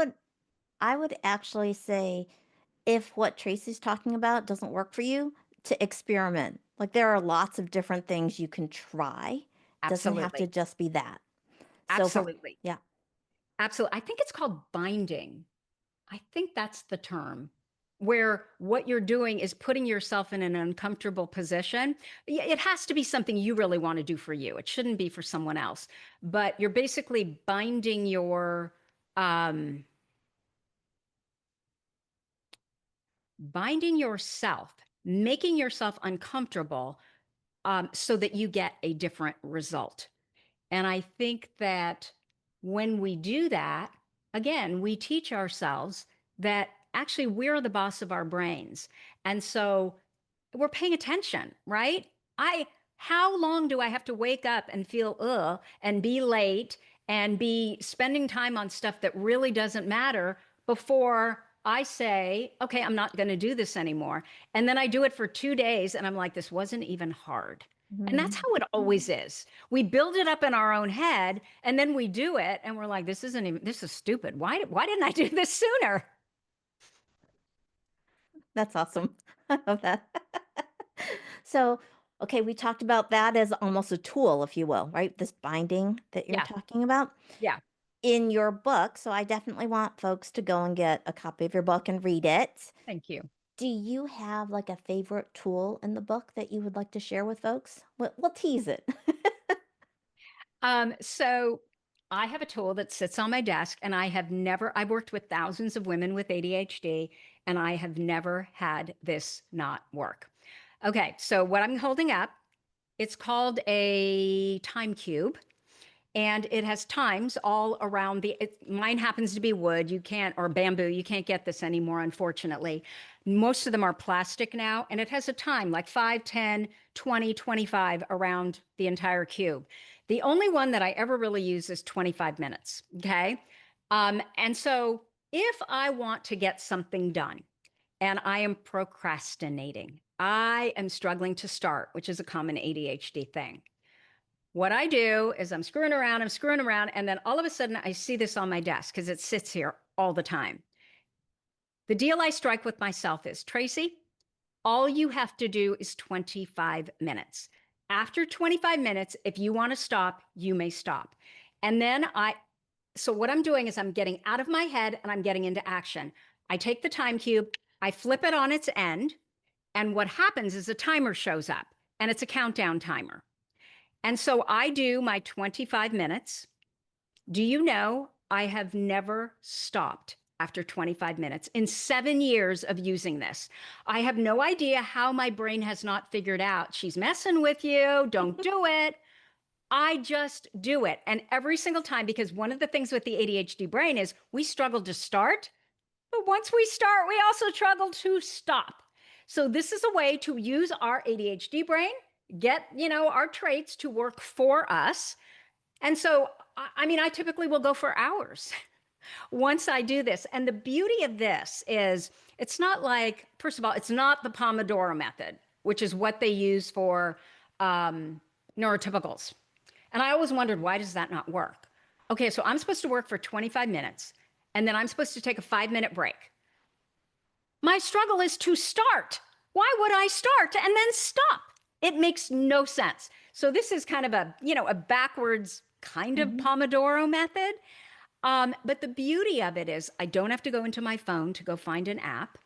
would actually say if what Tracy's talking about doesn't work for you, to experiment. Like there are lots of different things you can try. Doesn't have to Absolutely. just be that. So for Absolutely. yeah. Absolutely. I think it's called binding. I think that's the term where what you're doing is putting yourself in an uncomfortable position. It has to be something you really want to do for you. It shouldn't be for someone else. But you're basically um, binding yourself, making yourself uncomfortable so that you get a different result. And I think that when we do that, again, we teach ourselves that actually we're the boss of our brains. And so we're paying attention, right? I How long do I have to wake up and feel and be late and be spending time on stuff that really doesn't matter before I say, okay, I'm not going to do this anymore. And then I do it for 2 days and I'm like, this wasn't even hard. And that's Mhm. how it always is. We build it up in our own head and then we do it and we're like, this is stupid. Why didn't I do this sooner? That's awesome. I love that. So, okay, we talked about that as almost a tool, if you will, right? This binding that you're Yeah. talking about Yeah. in your book. So I definitely want folks to go and get a copy of your book and read it. Thank you. Do you have like a favorite tool in the book that you would like to share with folks? We'll tease it. So I have a tool that sits on my desk, and I've worked with thousands of women with ADHD, and I have never had this not work. Okay, so what I'm holding up, it's called a time cube and it has times all around mine happens to be wood, you can't, or bamboo, you can't get this anymore, unfortunately. Most of them are plastic now, and it has a time like 5, 10, 20, 25 around the entire cube. The only one that I ever really use is 25 minutes. Okay. And so if I want to get something done and I am procrastinating, I am struggling to start, which is a common ADHD thing. What I do is I'm screwing around, and then all of a sudden I see this on my desk because it sits here all the time. The deal I strike with myself is, Tracy, all you have to do is 25 minutes. After 25 minutes, if you want to stop, you may stop. And then so what I'm doing is I'm getting out of my head and I'm getting into action. I take the time cube, I flip it on its end, and what happens is a timer shows up and it's a countdown timer. And so I do my 25 minutes. Do you know I have never stopped after 25 minutes in 7 years of using this? I have no idea how my brain has not figured out she's messing with you. Don't do it. I just do it. And every single time, because one of the things with the ADHD brain is we struggle to start, but once we start, we also struggle to stop. So this is a way to use our ADHD brain, get, our traits to work for us. And so, I mean, I typically will go for hours once I do this. And the beauty of this is it's not like, first of all, it's not the Pomodoro method, which is what they use for neurotypicals. And I always wondered, why does that not work? Okay, so I'm supposed to work for 25 minutes, and then I'm supposed to take a 5-minute break. My struggle is to start. Why would I start and then stop? It makes no sense. So this is kind of a backwards kind of Mhm. Pomodoro method. But the beauty of it is I don't have to go into my phone to go find an app.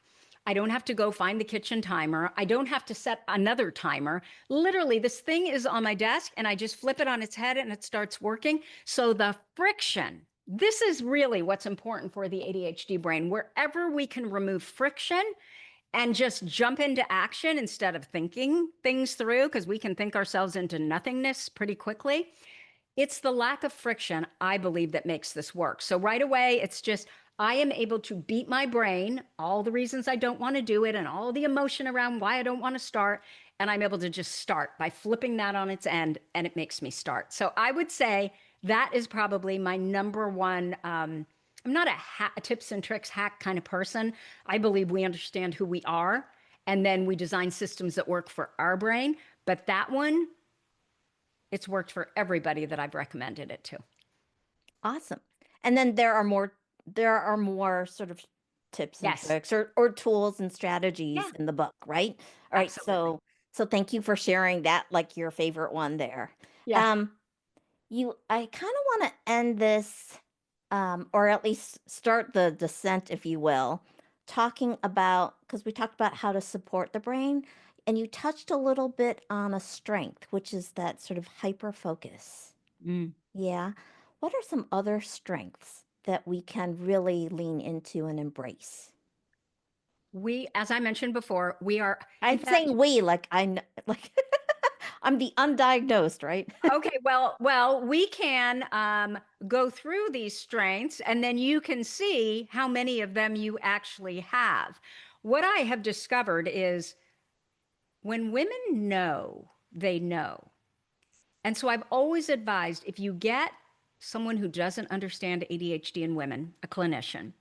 I don't have to go find the kitchen timer. I don't have to set another timer. Literally, this thing is on my desk and I just flip it on its head and it starts working. So the friction, this is really what's important for the ADHD brain. Wherever we can remove friction and just jump into action instead of thinking things through, because we can think ourselves into nothingness pretty quickly. It's the lack of friction, I believe, that makes this work. So right away, it's just I am able to beat my brain, all the reasons I don't want to do it, and all the emotion around why I don't want to start. And I'm able to just start by flipping that on its end, and it makes me start. So I would say that is probably my number one. I'm not a tips and tricks hack kind of person. I believe we understand who we are, and then we design systems that work for our brain. But that one, it's worked for everybody that I've recommended it to. Awesome. And then there are more sort of tips and Yes. tricks or tools and strategies Yeah, in the book, right? All right, absolutely. so thank you for sharing that, like your favorite one there. Yeah. Um, I kind of want to end this, or at least start the descent, if you will, talking about, because we talked about how to support the brain, and you touched a little bit on a strength, which is that sort of hyper focus. Mm. Yeah. What are some other strengths that we can really lean into and embrace? As I mentioned before, we are, in I'm fact, saying we, like like I'm the undiagnosed, right? okay, well, we can go through these strengths and then you can see how many of them you actually have. What I have discovered is when women know, they know. And so I've always advised if you get someone who doesn't understand ADHD in women, a clinician,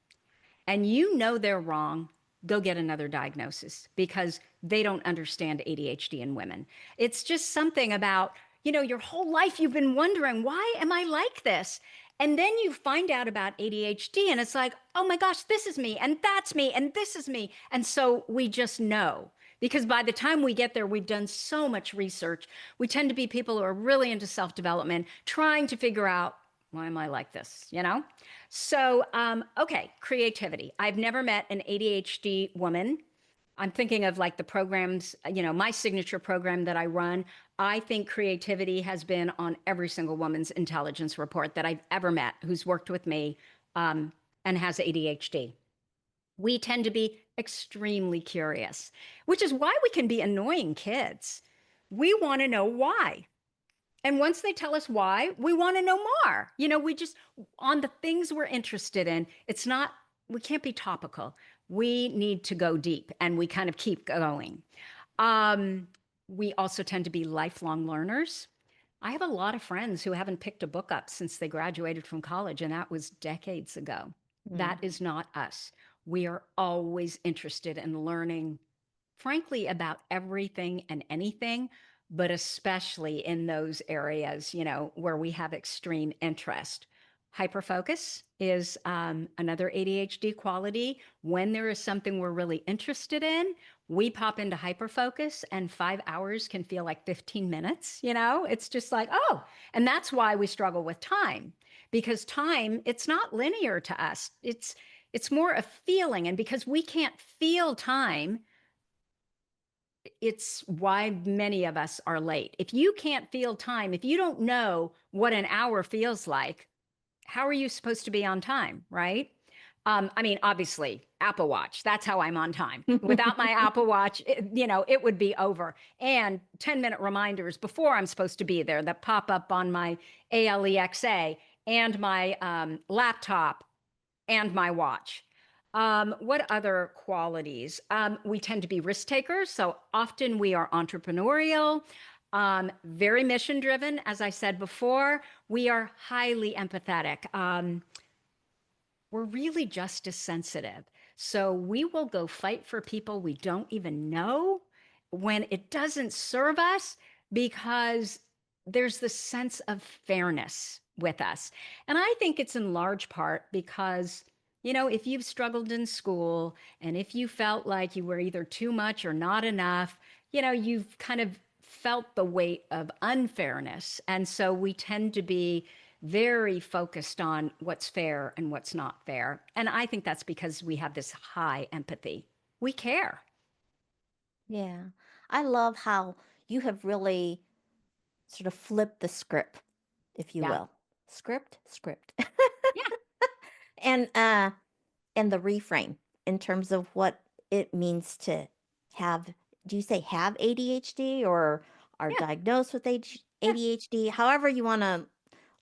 and you know they're wrong, go get another diagnosis because they don't understand ADHD in women. It's just something about, your whole life you've been wondering, why am I like this? And then you find out about ADHD and it's like, oh my gosh, this is me and that's me and this is me. And so we just know because by the time we get there, we've done so much research. We tend to be people who are really into self development, trying to figure out why am I like this? So, okay, creativity. I've never met an ADHD woman. I'm thinking of like the programs, my signature program that I run. I think creativity has been on every single woman's intelligence report that I've ever met who's worked with me and has ADHD. We tend to be extremely curious, which is why we can be annoying kids. We want to know why. And once they tell us why, we want to know more. We just, on the things we're interested in, we can't be topical. We need to go deep and we kind of keep going. Um, we also tend to be lifelong learners. I have a lot of friends who haven't picked a book up since they graduated from college, and that was decades ago. That Mm. is not us. We are always interested in learning, frankly, about everything and anything, but especially in those areas, where we have extreme interest. Hyperfocus is another ADHD quality. When there is something we're really interested in, we pop into hyperfocus, and 5 hours can feel like 15 minutes. It's just like, oh, and that's why we struggle with time, because time, it's not linear to us. It's more a feeling. And because we can't feel time, it's why many of us are late. If you can't feel time, if you don't know what an hour feels like, how are you supposed to be on time, right? I mean, obviously, Apple Watch, that's how I'm on time. Without my Apple Watch, it would be over. And 10-minute reminders before I'm supposed to be there that pop up on my Alexa and my laptop and my watch. What other qualities? We tend to be risk takers. So often we are entrepreneurial, very mission driven. As I said before, we are highly empathetic. We're really justice sensitive. So we will go fight for people we don't even know when it doesn't serve us, because there's this sense of fairness with us. And I think it's in large part because, if you've struggled in school and if you felt like you were either too much or not enough, you've kind of felt the weight of unfairness. And so we tend to be very focused on what's fair and what's not fair. And I think that's because we have this high empathy. We care. Yeah. I love how you have really sort of flipped the script, if you Yeah. will. Script. Yeah. And the reframe in terms of what it means to have, do you say have ADHD or are Yeah. diagnosed with Yeah. ADHD, however you want to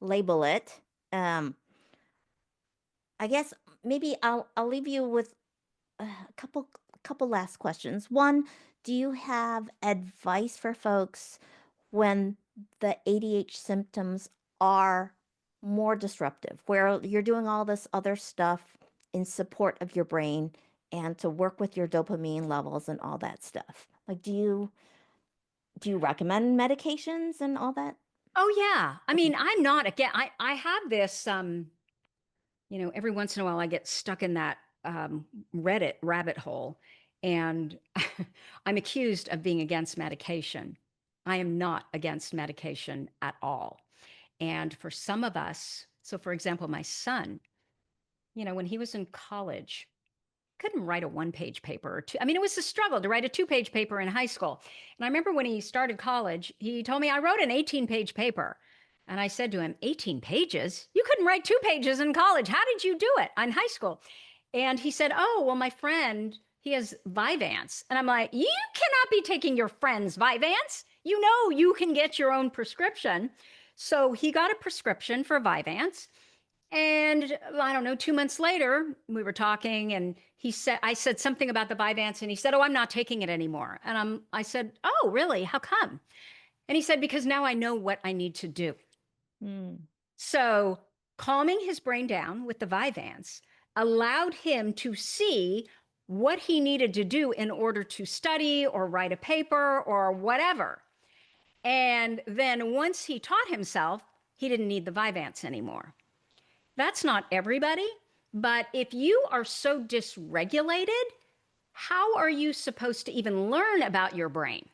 label it. Um, I guess maybe I'll leave you with a couple last questions. One, do you have advice for folks when the ADHD symptoms are more disruptive, where you're doing all this other stuff in support of your brain and to work with your dopamine levels and all that stuff? Like, do you recommend medications and all that? Oh yeah. I Okay. mean, I'm not again, I have this every once in a while I get stuck in that Reddit rabbit hole, and I'm accused of being against medication. I am not against medication at all. And for some of us, so for example, my son, when he was in college, couldn't write a one-page paper or two. I mean, it was a struggle to write a two-page paper in high school. And I remember when he started college, he told me I wrote an 18-page paper. And I said to him, 18 pages? You couldn't write 2 pages in college. How did you do it in high school? And he said, oh, well, my friend, he has Vyvanse. And I'm like, you cannot be taking your friend's Vyvanse. You know, you can get your own prescription. So he got a prescription for Vyvanse. And I don't know, 2 months later, we were talking, and I said something about the Vyvanse, and he said, "Oh, I'm not taking it anymore." And I said, "Oh, really? How come?" And he said, "Because now I know what I need to do." Mm. So calming his brain down with the Vyvanse allowed him to see what he needed to do in order to study or write a paper or whatever. And then once he taught himself, he didn't need the Vyvanse anymore. That's not everybody, but if you are so dysregulated, how are you supposed to even learn about your brain?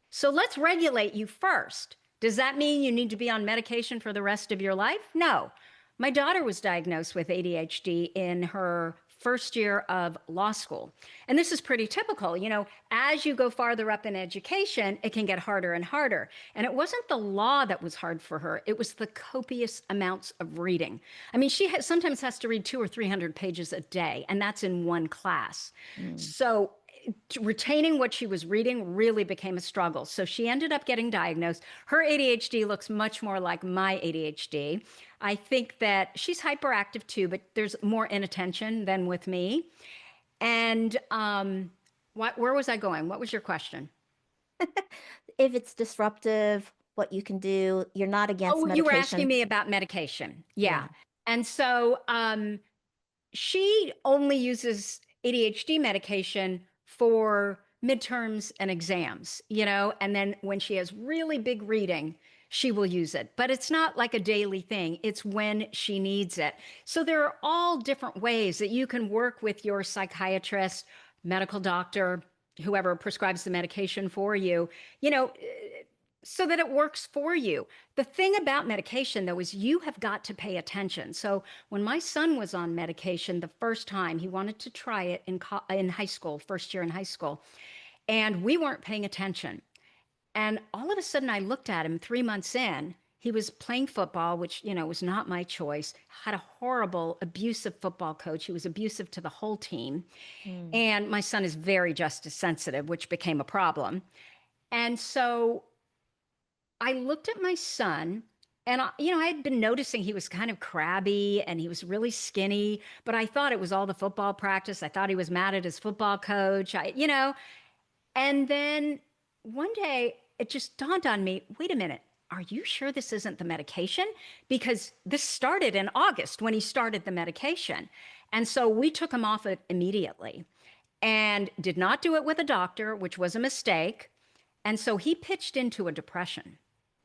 So let's regulate you first. Does that mean you need to be on medication for the rest of your life? No. My daughter was diagnosed with ADHD in her first year of law school. And this is pretty typical. As you go farther up in education, it can get harder and harder. And it wasn't the law that was hard for her, it was the copious amounts of reading. I mean, sometimes has to read 200 or 300 pages a day, and that's in one class. Mm. So retaining what she was reading really became a struggle. So she ended up getting diagnosed. Her ADHD looks much more like my ADHD. I think that she's hyperactive too, but there's more inattention than with me. And where was I going? What was your question? If it's disruptive, what you can do. You're not against Oh, you were asking medication. me about medication. Yeah. Yeah. And so she only uses ADHD medication for midterms and exams, and then when she has really big reading, she will use it. But it's not like a daily thing, it's when she needs it. So there are all different ways that you can work with your psychiatrist, medical doctor, whoever prescribes the medication for you, you know, so that it works for you. The thing about medication, though, is you have got to pay attention. So when my son was on medication the first time, he wanted to try it in high school, first year in high school, and we weren't paying attention. And all of a sudden, I looked at him 3 months in. He was playing football, which, was not my choice, had a horrible, abusive football coach. He was abusive to the whole team. Mm. And my son is very justice sensitive, which became a problem. And so I looked at my son and I had been noticing he was kind of crabby and he was really skinny, but I thought it was all the football practice. I thought he was mad at his football coach. And then one day it just dawned on me, wait a minute. Are you sure this isn't the medication? Because this started in August when he started the medication. And so we took him off it immediately and did not do it with a doctor, which was a mistake. And so he pitched into a depression.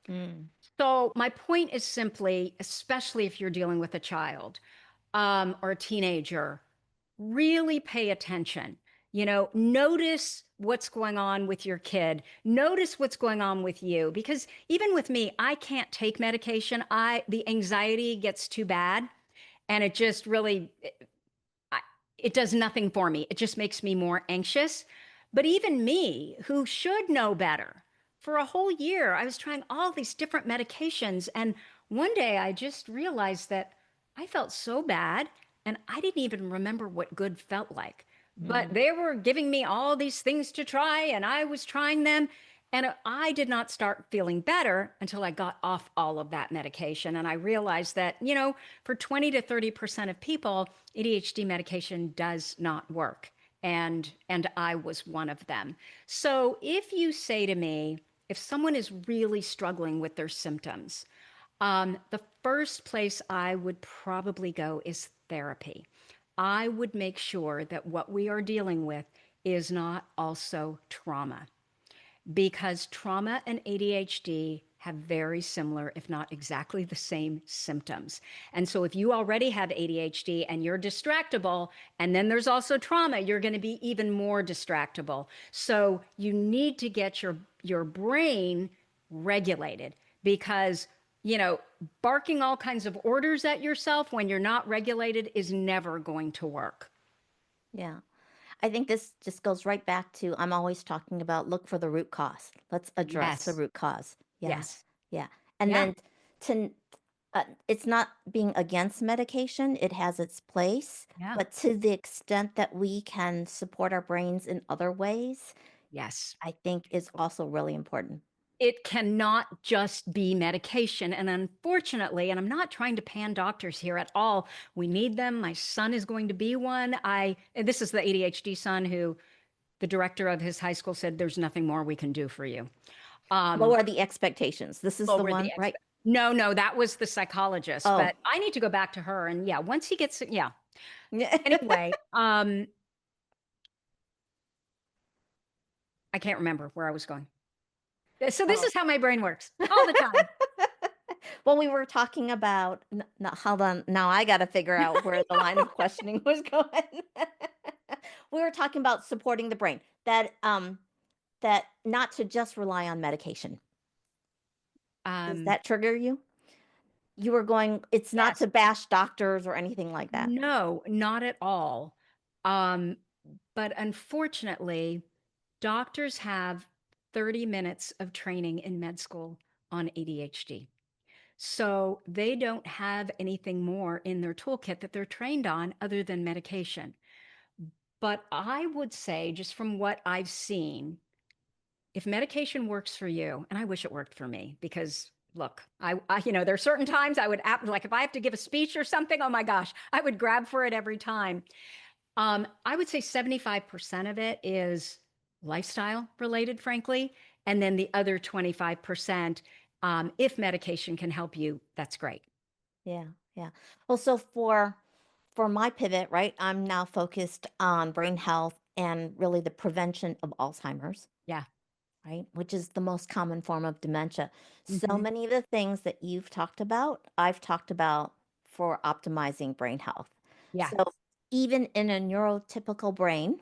Mm. So my point is simply, especially if you're dealing with a child or a teenager, really pay attention. Notice what's going on with your kid. Notice what's going on with you. Because even with me, I can't take medication. The anxiety gets too bad, and it just really I, it does nothing for me. It just makes me more anxious. But even me, who should know better, for a whole year, I was trying all these different medications. And one day I just realized that I felt so bad and I didn't even remember what good felt like. But Mm. they were giving me all these things to try, and I was trying them. And I did not start feeling better until I got off all of that medication. And I realized that, for 20 to 30% of people, ADHD medication does not work. And I was one of them. So if you say to me, if someone is really struggling with their symptoms, the first place I would probably go is therapy. I would make sure that what we are dealing with is not also trauma, because trauma and ADHD have very similar, if not exactly the same symptoms. And so if you already have ADHD and you're distractible, and then there's also trauma, you're going to be even more distractible. So you need to get your brain regulated, because barking all kinds of orders at yourself when you're not regulated is never going to work. Yeah. I think this just goes right back to I'm always talking about look for the root cause. Let's address the Yes. root cause. Yeah. Yes. Yeah. And Yeah. then to it's not being against medication, it has its place, Yeah. but to the extent that we can support our brains in other ways, Yes. I think is also really important. It cannot just be medication. And unfortunately, and I'm not trying to pan doctors here at all, we need them. My son is going to be one. This is the ADHD son who the director of his high school said, there's nothing more we can do for you. Um, Lower the expectations. This is the Lower the one, right? expect. No, no, that was the psychologist, Oh. but I need to go back to her. And yeah, once he gets, yeah. Yeah. Anyway, I can't remember where I was going. So this Oh. is how my brain works all the time. Well, we were talking about, hold on. Now I got to figure out where the line of questioning was going. We were talking about supporting the brain, that not to just rely on medication. Does Um, that trigger you? You were going, it's not yes. to bash doctors or anything like that. No, not at all. Um, but unfortunately, doctors have 30 minutes of training in med school on ADHD. So they don't have anything more in their toolkit that they're trained on other than medication. But I would say, just from what I've seen, if medication works for you, and I wish it worked for me, because look, there are certain times I would like if I have to give a speech or something, oh my gosh, I would grab for it every time. I would say 75% of it is lifestyle related, frankly. And then the other 25%, If medication can help you, that's great. Yeah, yeah. Well, so for my pivot, right, I'm now focused on brain health and really the prevention of Alzheimer's, Yeah. right, which is the most common form of dementia. So Hmm. many of the things that you've talked about, I've talked about for optimizing brain health. Yeah, So even in a neurotypical brain,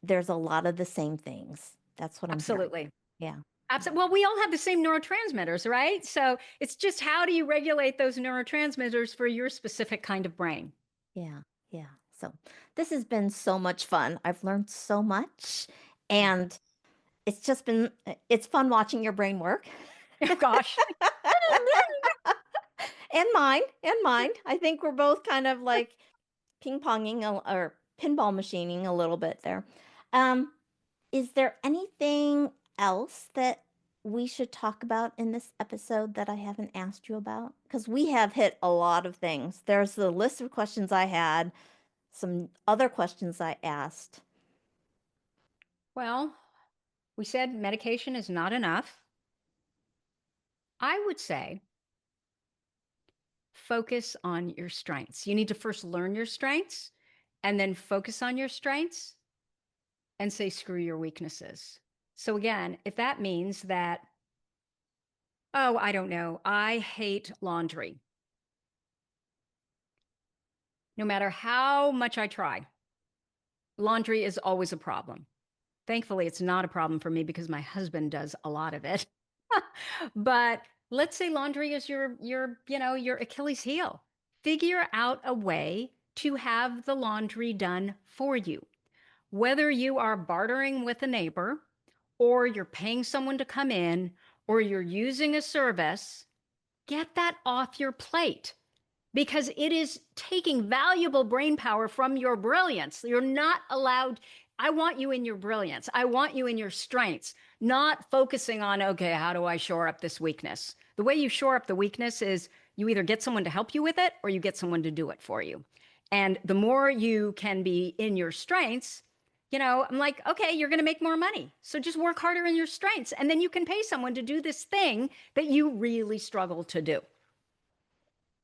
there's a lot of the same things. That's what I'm hearing. absolutely. Yeah. Absolutely. Well, we all have the same neurotransmitters, right? So it's just how do you regulate those neurotransmitters for your specific kind of brain? Yeah, yeah. So this has been so much fun. I've learned so much, Yeah. and it's fun watching your brain work. Oh, gosh. And mine. I think we're both kind of like or pinball machining a little bit there. Um, is there anything else that we should talk about in this episode that I haven't asked you about? Because we have hit a lot of things. There's the list of questions I had, some other questions I asked. Well, we said medication is not enough. I would say focus on your strengths. You need to first learn your strengths and then focus on your strengths and say, screw your weaknesses. So, again, if that means that, oh, I don't know, I hate laundry, no matter how much I try, laundry is always a problem. Thankfully, it's not a problem for me because my husband does a lot of it. But let's say laundry is your Achilles heel. Figure out a way to have the laundry done for you. Whether you are bartering with a neighbor or you're paying someone to come in or you're using a service, get that off your plate because it is taking valuable brain power from your brilliance. You're not allowed. I want you in your brilliance. I want you in your strengths, not focusing on, okay, how do I shore up this weakness? The way you shore up the weakness is you either get someone to help you with it or you get someone to do it for you. And the more you can be in your strengths, I'm like, okay, you're going to make more money. So just work harder in your strengths. And then you can pay someone to do this thing that you really struggle to do.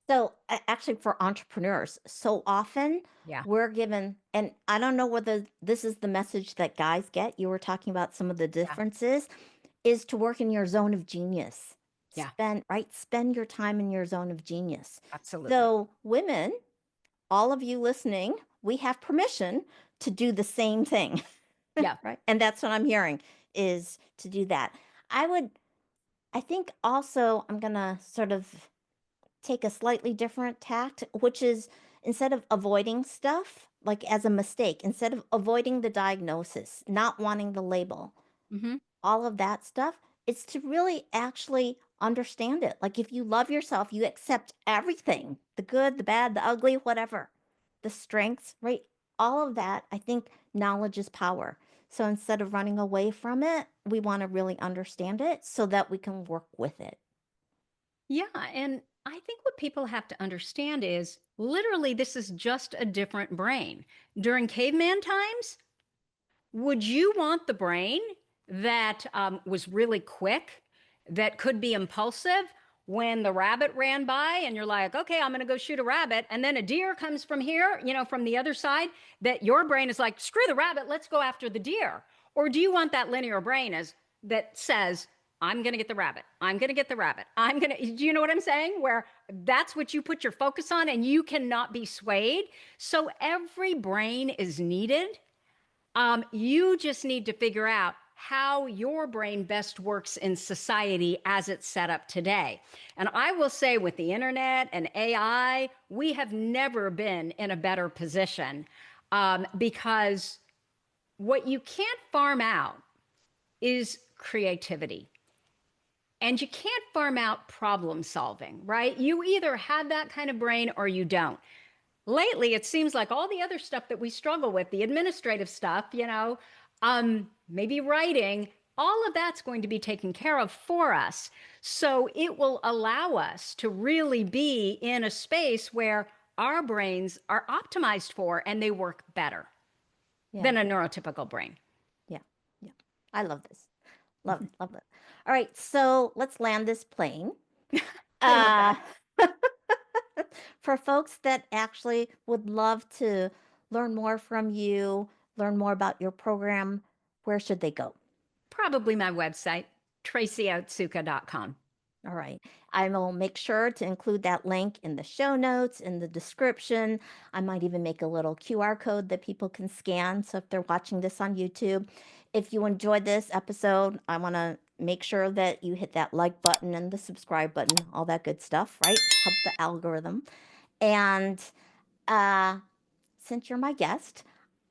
So, actually, for entrepreneurs, so often Yeah. we're given, and I don't know whether this is the message that guys get. You were talking about some of the Yeah. differences, is to work in your zone of genius. Yeah. Spend your time in your zone of genius. Absolutely. So, women, all of you listening, we have permission to do the same thing, Yeah. right? And that's what I'm hearing is to do that. I would, I think also I'm gonna sort of take a slightly different tact, which is instead of avoiding stuff, like as a mistake, instead of avoiding the diagnosis, not wanting the label, Hmm. all of that stuff, it's to really actually understand it. Like if you love yourself, you accept everything, the good, the bad, the ugly, whatever, the strengths, right? All of that, I think knowledge is power. So instead of running away from it, we want to really understand it so that we can work with it. Yeah. And I think what people have to understand is literally this is just a different brain. During caveman times, would you want the brain that was really quick, that could be impulsive when the rabbit ran by and you're like, okay, I'm going to go shoot a rabbit. And then a deer comes from here, from the other side, that your brain is like, screw the rabbit, let's go after the deer. Or do you want that linear brain that says, I'm going to get the rabbit. I'm going to get the rabbit. Do you know what I'm saying? Where that's what you put your focus on and you cannot be swayed. So every brain is needed. You just need to figure out how your brain best works in society as it's set up today. And I will say, with the internet and AI, we have never been in a better position because what you can't farm out is creativity. And you can't farm out problem solving, right? You either have that kind of brain or you don't. Lately, it seems like all the other stuff that we struggle with, the administrative stuff, maybe writing, all of that's going to be taken care of for us. So it will allow us to really be in a space where our brains are optimized for and they work better Yeah, than a neurotypical brain. yeah, yeah. I love this. Love it. Love it. All right. So let's land this plane. I love Uh, that. for folks that actually would love to learn more from you, learn more about your program, where should they go? Probably my website, tracyotsuka.com. All right. I will make sure to include that link in the show notes, in the description. I might even make a little QR code that people can scan. So if they're watching this on YouTube, if you enjoyed this episode, I want to make sure that you hit that like button and the subscribe button, all that good stuff, right? Help the algorithm. And uh, since you're my guest,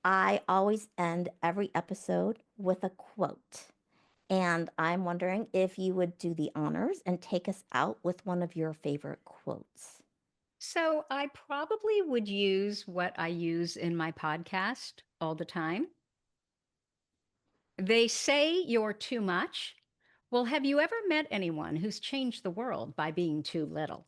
I always end every episode with a quote. And I'm wondering if you would do the honors and take us out with one of your favorite quotes. So I probably would use what I use in my podcast all the time. They say you're too much. Well, have you ever met anyone who's changed the world by being too little?